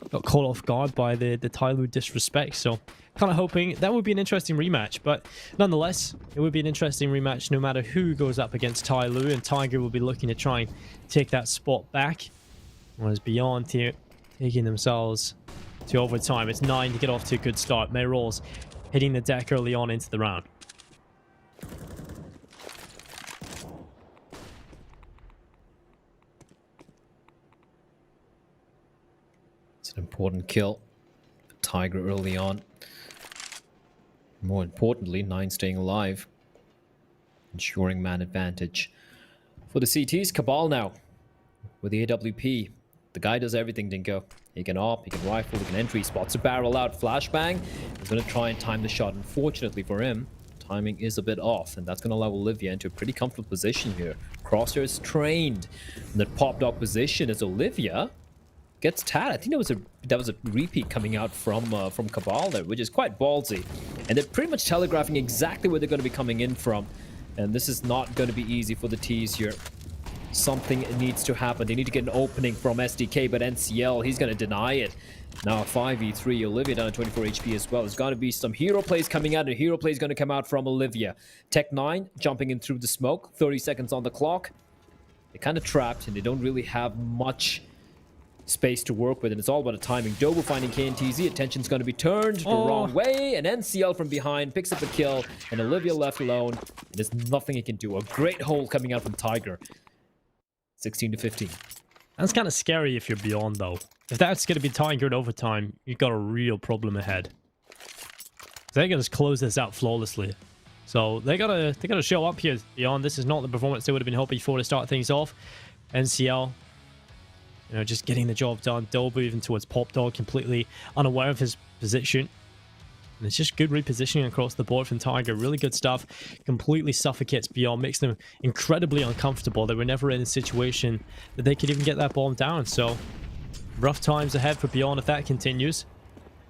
got caught off guard by the Tai Lu disrespect. So kind of hoping that would be an interesting rematch. But nonetheless, it would be an interesting rematch no matter who goes up against Tai Lu. And Tiger will be looking to try and take that spot back. Whereas Beyond here, taking themselves to overtime. It's 9 to get off to a good start. Mayrolls hitting the deck early on into the round. An important kill. Tiger early on. More importantly, 9 staying alive. Ensuring man advantage. For the CTs, Cabal now. With the AWP. The guy does everything, Dinko. He can op, he can rifle, he can entry, spots a barrel out, flashbang. He's going to try and time the shot. Unfortunately for him, timing is a bit off. And that's going to allow Olivia into a pretty comfortable position here. Crosshairs trained in that pop dog position as Olivia gets tagged. I think that was a repeat coming out from Cabal there, which is quite ballsy. And they're pretty much telegraphing exactly where they're going to be coming in from. And this is not going to be easy for the T's here. Something needs to happen. They need to get an opening from SDK, but NCL, he's going to deny it. Now a 5v3, Olivia down at 24 HP as well. There's going to be some hero plays coming out, and hero play is going to come out from Olivia. Tech 9 jumping in through the smoke. 30 seconds on the clock. They're kind of trapped, and they don't really have much space to work with, and it's all about a timing. Dobu finding KNTZ, attention's going to be turned the wrong way, and NCL from behind picks up a kill, and Olivia left alone. There's nothing he can do. A great hole coming out from Tiger. 16 to 15. That's kind of scary if you're Beyond, though. If that's going to be Tiger in overtime, you've got a real problem ahead. They're going to close this out flawlessly. So they gotta show up here, Beyond. This is not the performance they would have been hoping for to start things off. NCL, you know, just getting the job done. Dobu even towards Pop Dog, completely unaware of his position. And it's just good repositioning across the board from Tiger. Really good stuff. Completely suffocates Beyond, makes them incredibly uncomfortable. They were never in a situation that they could even get that bomb down. So rough times ahead for Beyond if that continues.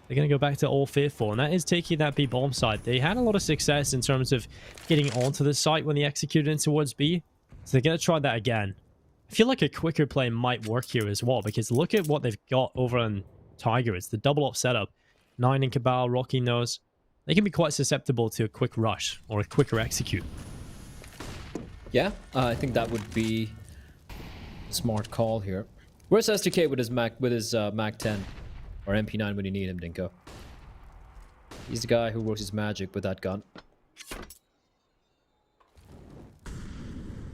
They're going to go back to all fearful, and that is taking that B bomb side. They had a lot of success in terms of getting onto the site when they executed in towards B. So they're going to try that again. I feel like a quicker play might work here as well, because look at what they've got over on Tiger. It's the double up setup. 9 in Cabal, Rocky knows. They can be quite susceptible to a quick rush or a quicker execute. Yeah, I think that would be a smart call here. Where's SDK with his Mac 10 or MP9 when you need him, Dinko? He's the guy who works his magic with that gun.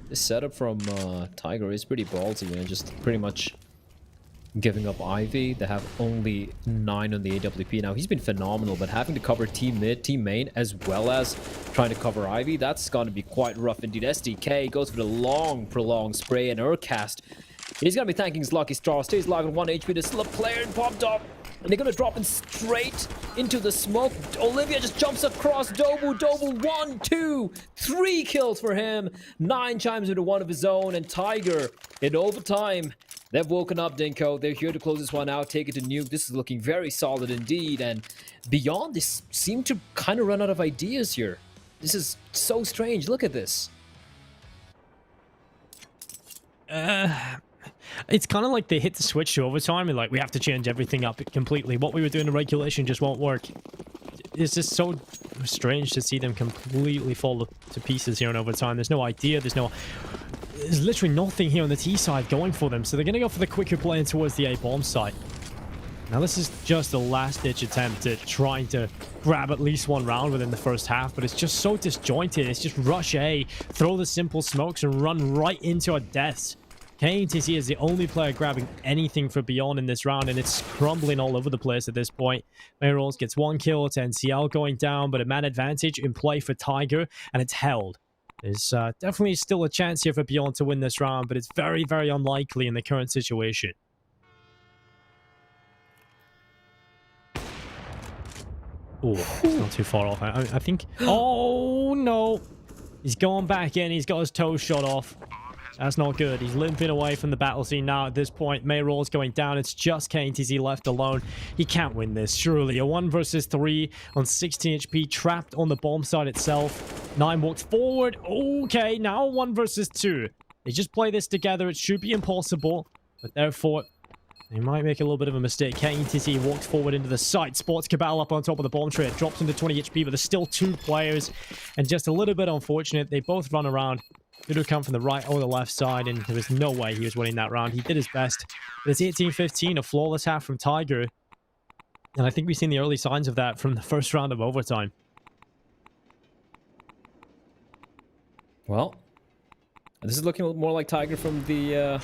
This setup from Tiger is pretty ballsy, man. Just pretty much giving up Ivy. They have only 9 on the AWP. Now, he's been phenomenal, but having to cover team mid, team main, as well as trying to cover Ivy, that's going to be quite rough indeed. SDK goes for the long, prolonged spray and Urcast. He's going to be thanking his lucky star. Stays alive on 1 HP. There's still a player in Pop Dog. And they're going to drop him straight into the smoke. Olivia just jumps across Dobu. Dobu, 1, 2, 3 kills for him. 9 chimes into one of his own. And Tiger, in overtime, they've woken up, Dinko. They're here to close this one out, take it to nuke. This is looking very solid indeed. And Beyond, they seem to kind of run out of ideas here. This is so strange. Look at this. It's kind of like they hit the switch to overtime and like, we have to change everything up completely. What we were doing in regulation just won't work. It's just so strange to see them completely fall to pieces here in overtime. There's no idea. There's literally nothing here on the T side going for them. So they're going to go for the quicker play towards the A bomb site. Now this is just a last-ditch attempt at trying to grab at least 1 round within the first half, but it's just so disjointed. It's just rush A, throw the simple smokes, and run right into our deaths. KNTC is the only player grabbing anything for Beyond in this round, and it's crumbling all over the place at this point. Mayrolls gets 1 kill, it's NCL going down, but a man advantage in play for Tiger, and it's held. There's definitely still a chance here for Beyond to win this round, but it's very, very unlikely in the current situation. Oh, it's not too far off. I think... Oh, no. He's gone back in. He's got his toes shot off. That's not good. He's limping away from the battle scene now at this point. Mayroll's going down. It's just KTZ left alone. He can't win this, surely. A 1 versus 3 on 16 HP, trapped on the bomb site itself. 9 walks forward. Okay, now 1 versus 2. They just play this together. It should be impossible, but therefore... They might make a little bit of a mistake. KTZ walks forward into the site. Spots Cabal up on top of the bomb tray. It drops into 20 HP, but there's still 2 players. And just a little bit unfortunate. They both run around. Could have come from the right or the left side, and there was no way he was winning that round. He did his best. But it's 18-15, a flawless half from Tiger. And I think we've seen the early signs of that from the first round of overtime. Well, this is looking a little more like Tiger from the...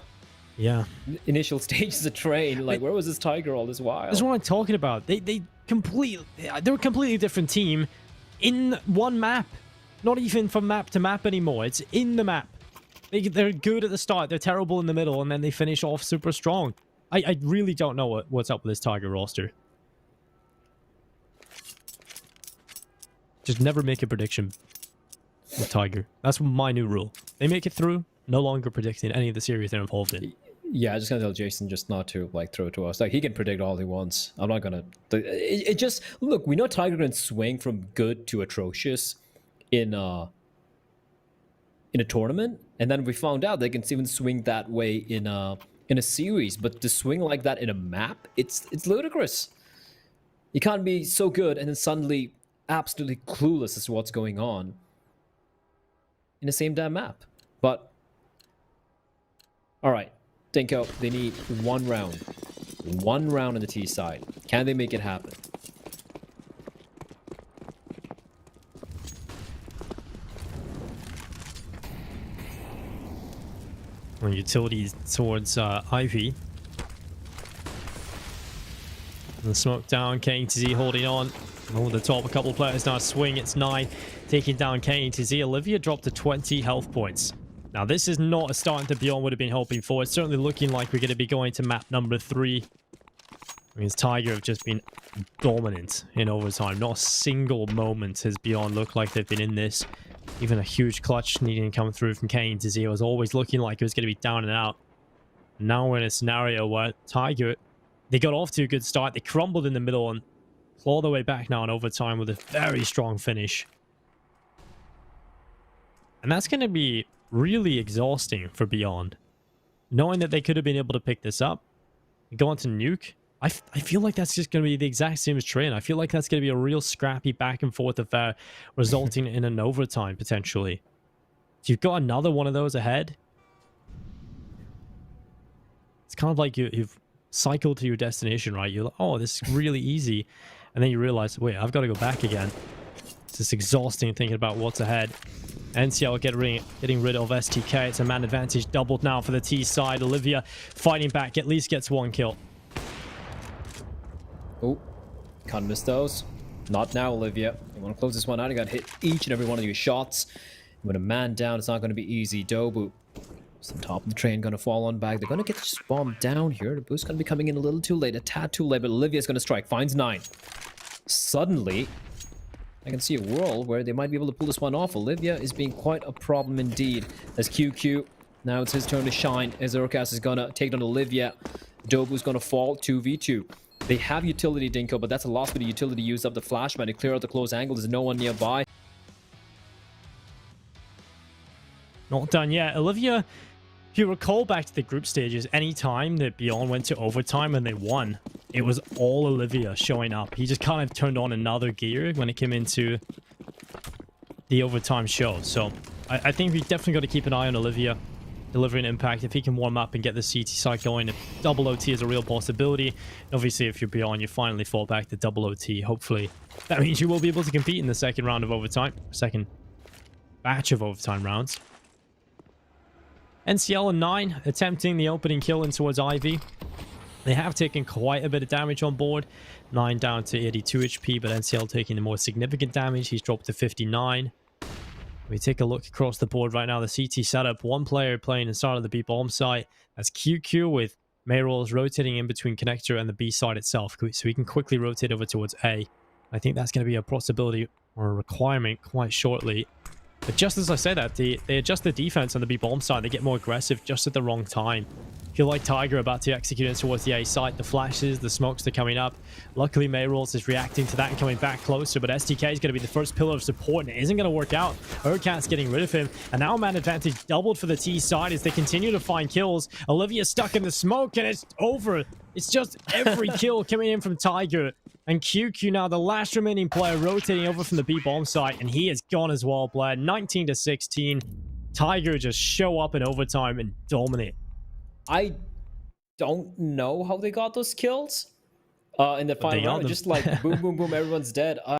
initial stages of train. Like, where was this Tiger all this while? That's what I'm talking about. They're a completely different team in one map. Not even from map to map anymore. It's in the map. They're good at the start. They're terrible in the middle, and then they finish off super strong. I really don't know what's up with this Tiger roster. Just never make a prediction with Tiger. That's my new rule. They make it through, no longer predicting any of the series they're involved in. Yeah, I'm just gonna tell Jason just not to like throw it to us. Like, he can predict all he wants. I'm not gonna. It just look. We know Tiger can swing from good to atrocious in a tournament, and then we found out they can even swing that way in a series. But to swing like that in a map, it's ludicrous. You can't be so good and then suddenly absolutely clueless as to what's going on in the same damn map. But all right. Dinko, they need 1 round. 1 round on the T side. Can they make it happen? On utilities towards Ivy. And the smoke down. KTZ holding on. Over the top, a couple of players now swing. It's 9. Taking down KTZ. Olivia dropped to 20 health points. Now, this is not a start that Beyond would have been hoping for. It's certainly looking like we're going to be going to map number 3. I mean, Tiger have just been dominant in overtime. Not a single moment has Beyond looked like they've been in this. Even a huge clutch needing to come through from KTZ. It was always looking like it was going to be down and out. Now we're in a scenario where Tiger, they got off to a good start. They crumbled in the middle and claw their way back now in overtime with a very strong finish. And that's going to be really exhausting for Beyond, knowing that they could have been able to pick this up and go on to nuke. I feel like that's just going to be the exact same as Train. I feel like that's going to be a real scrappy back and forth affair, resulting in an overtime potentially. So you've got another one of those ahead. It's kind of like you've cycled to your destination, right? You're like, oh, this is really easy, and then you realize, wait, I've got to go back again. It's just exhausting thinking about what's ahead. NCL getting rid of STK. It's a man advantage doubled now for the T side. Olivia fighting back, at least gets 1 kill. Oh, can't miss those. Not now, Olivia. You want to close this one out. You got to hit each and every one of your shots. With a man down, it's not going to be easy. Dobu, it's on top of the train, going to fall on back. They're going to get just bombed down here. The boost going to be coming in a little too late, a tad too late, but Olivia's going to strike. Finds 9. Suddenly, I can see a world where they might be able to pull this one off. Olivia is being quite a problem indeed. As QQ, now it's his turn to shine. As Urkas is going to take down Olivia. Dobu's going to fall 2v2. They have utility, Dinko, but that's a last bit of utility used up the flashman to clear out the close angle. There's no one nearby. Not done yet. Olivia, if you recall back to the group stages, any time that Beyond went to overtime and they won, it was all Olivia showing up. He just kind of turned on another gear when it came into the overtime show. So I think we definitely got to keep an eye on Olivia delivering impact. If he can warm up and get the CT side going, double OT is a real possibility. Obviously, if you're Beyond, you finally fall back to double OT. Hopefully, that means you will be able to compete in the second round of overtime, second batch of overtime rounds. NCL and 9 attempting the opening kill in towards Ivy. They have taken quite a bit of damage on board. 9 down to 82 HP, but NCL taking the more significant damage. He's dropped to 59. We take a look across the board right now. The CT setup. 1 player playing inside of the B bomb site. That's QQ with Mayrolls rotating in between connector and the B side itself. So we can quickly rotate over towards A. I think that's going to be a possibility or a requirement quite shortly. But just as I say that, they adjust the defense on the B bomb side. They get more aggressive just at the wrong time. Feel like Tiger about to execute it towards the A site. The flashes, the smokes are coming up. Luckily, Mayrolls is reacting to that and coming back closer. But STK is going to be the first pillar of support, and it isn't going to work out. Urcat's getting rid of him. And now man advantage doubled for the T side as they continue to find kills. Olivia stuck in the smoke, and it's over. It's just every kill coming in from Tiger. And QQ now, the last remaining player, rotating over from the B bomb site, and he is gone as well, Blair. 19 to 16. Tiger just show up in overtime and dominate. I don't know how they got those kills in the final round. Just like boom, boom, boom, everyone's dead.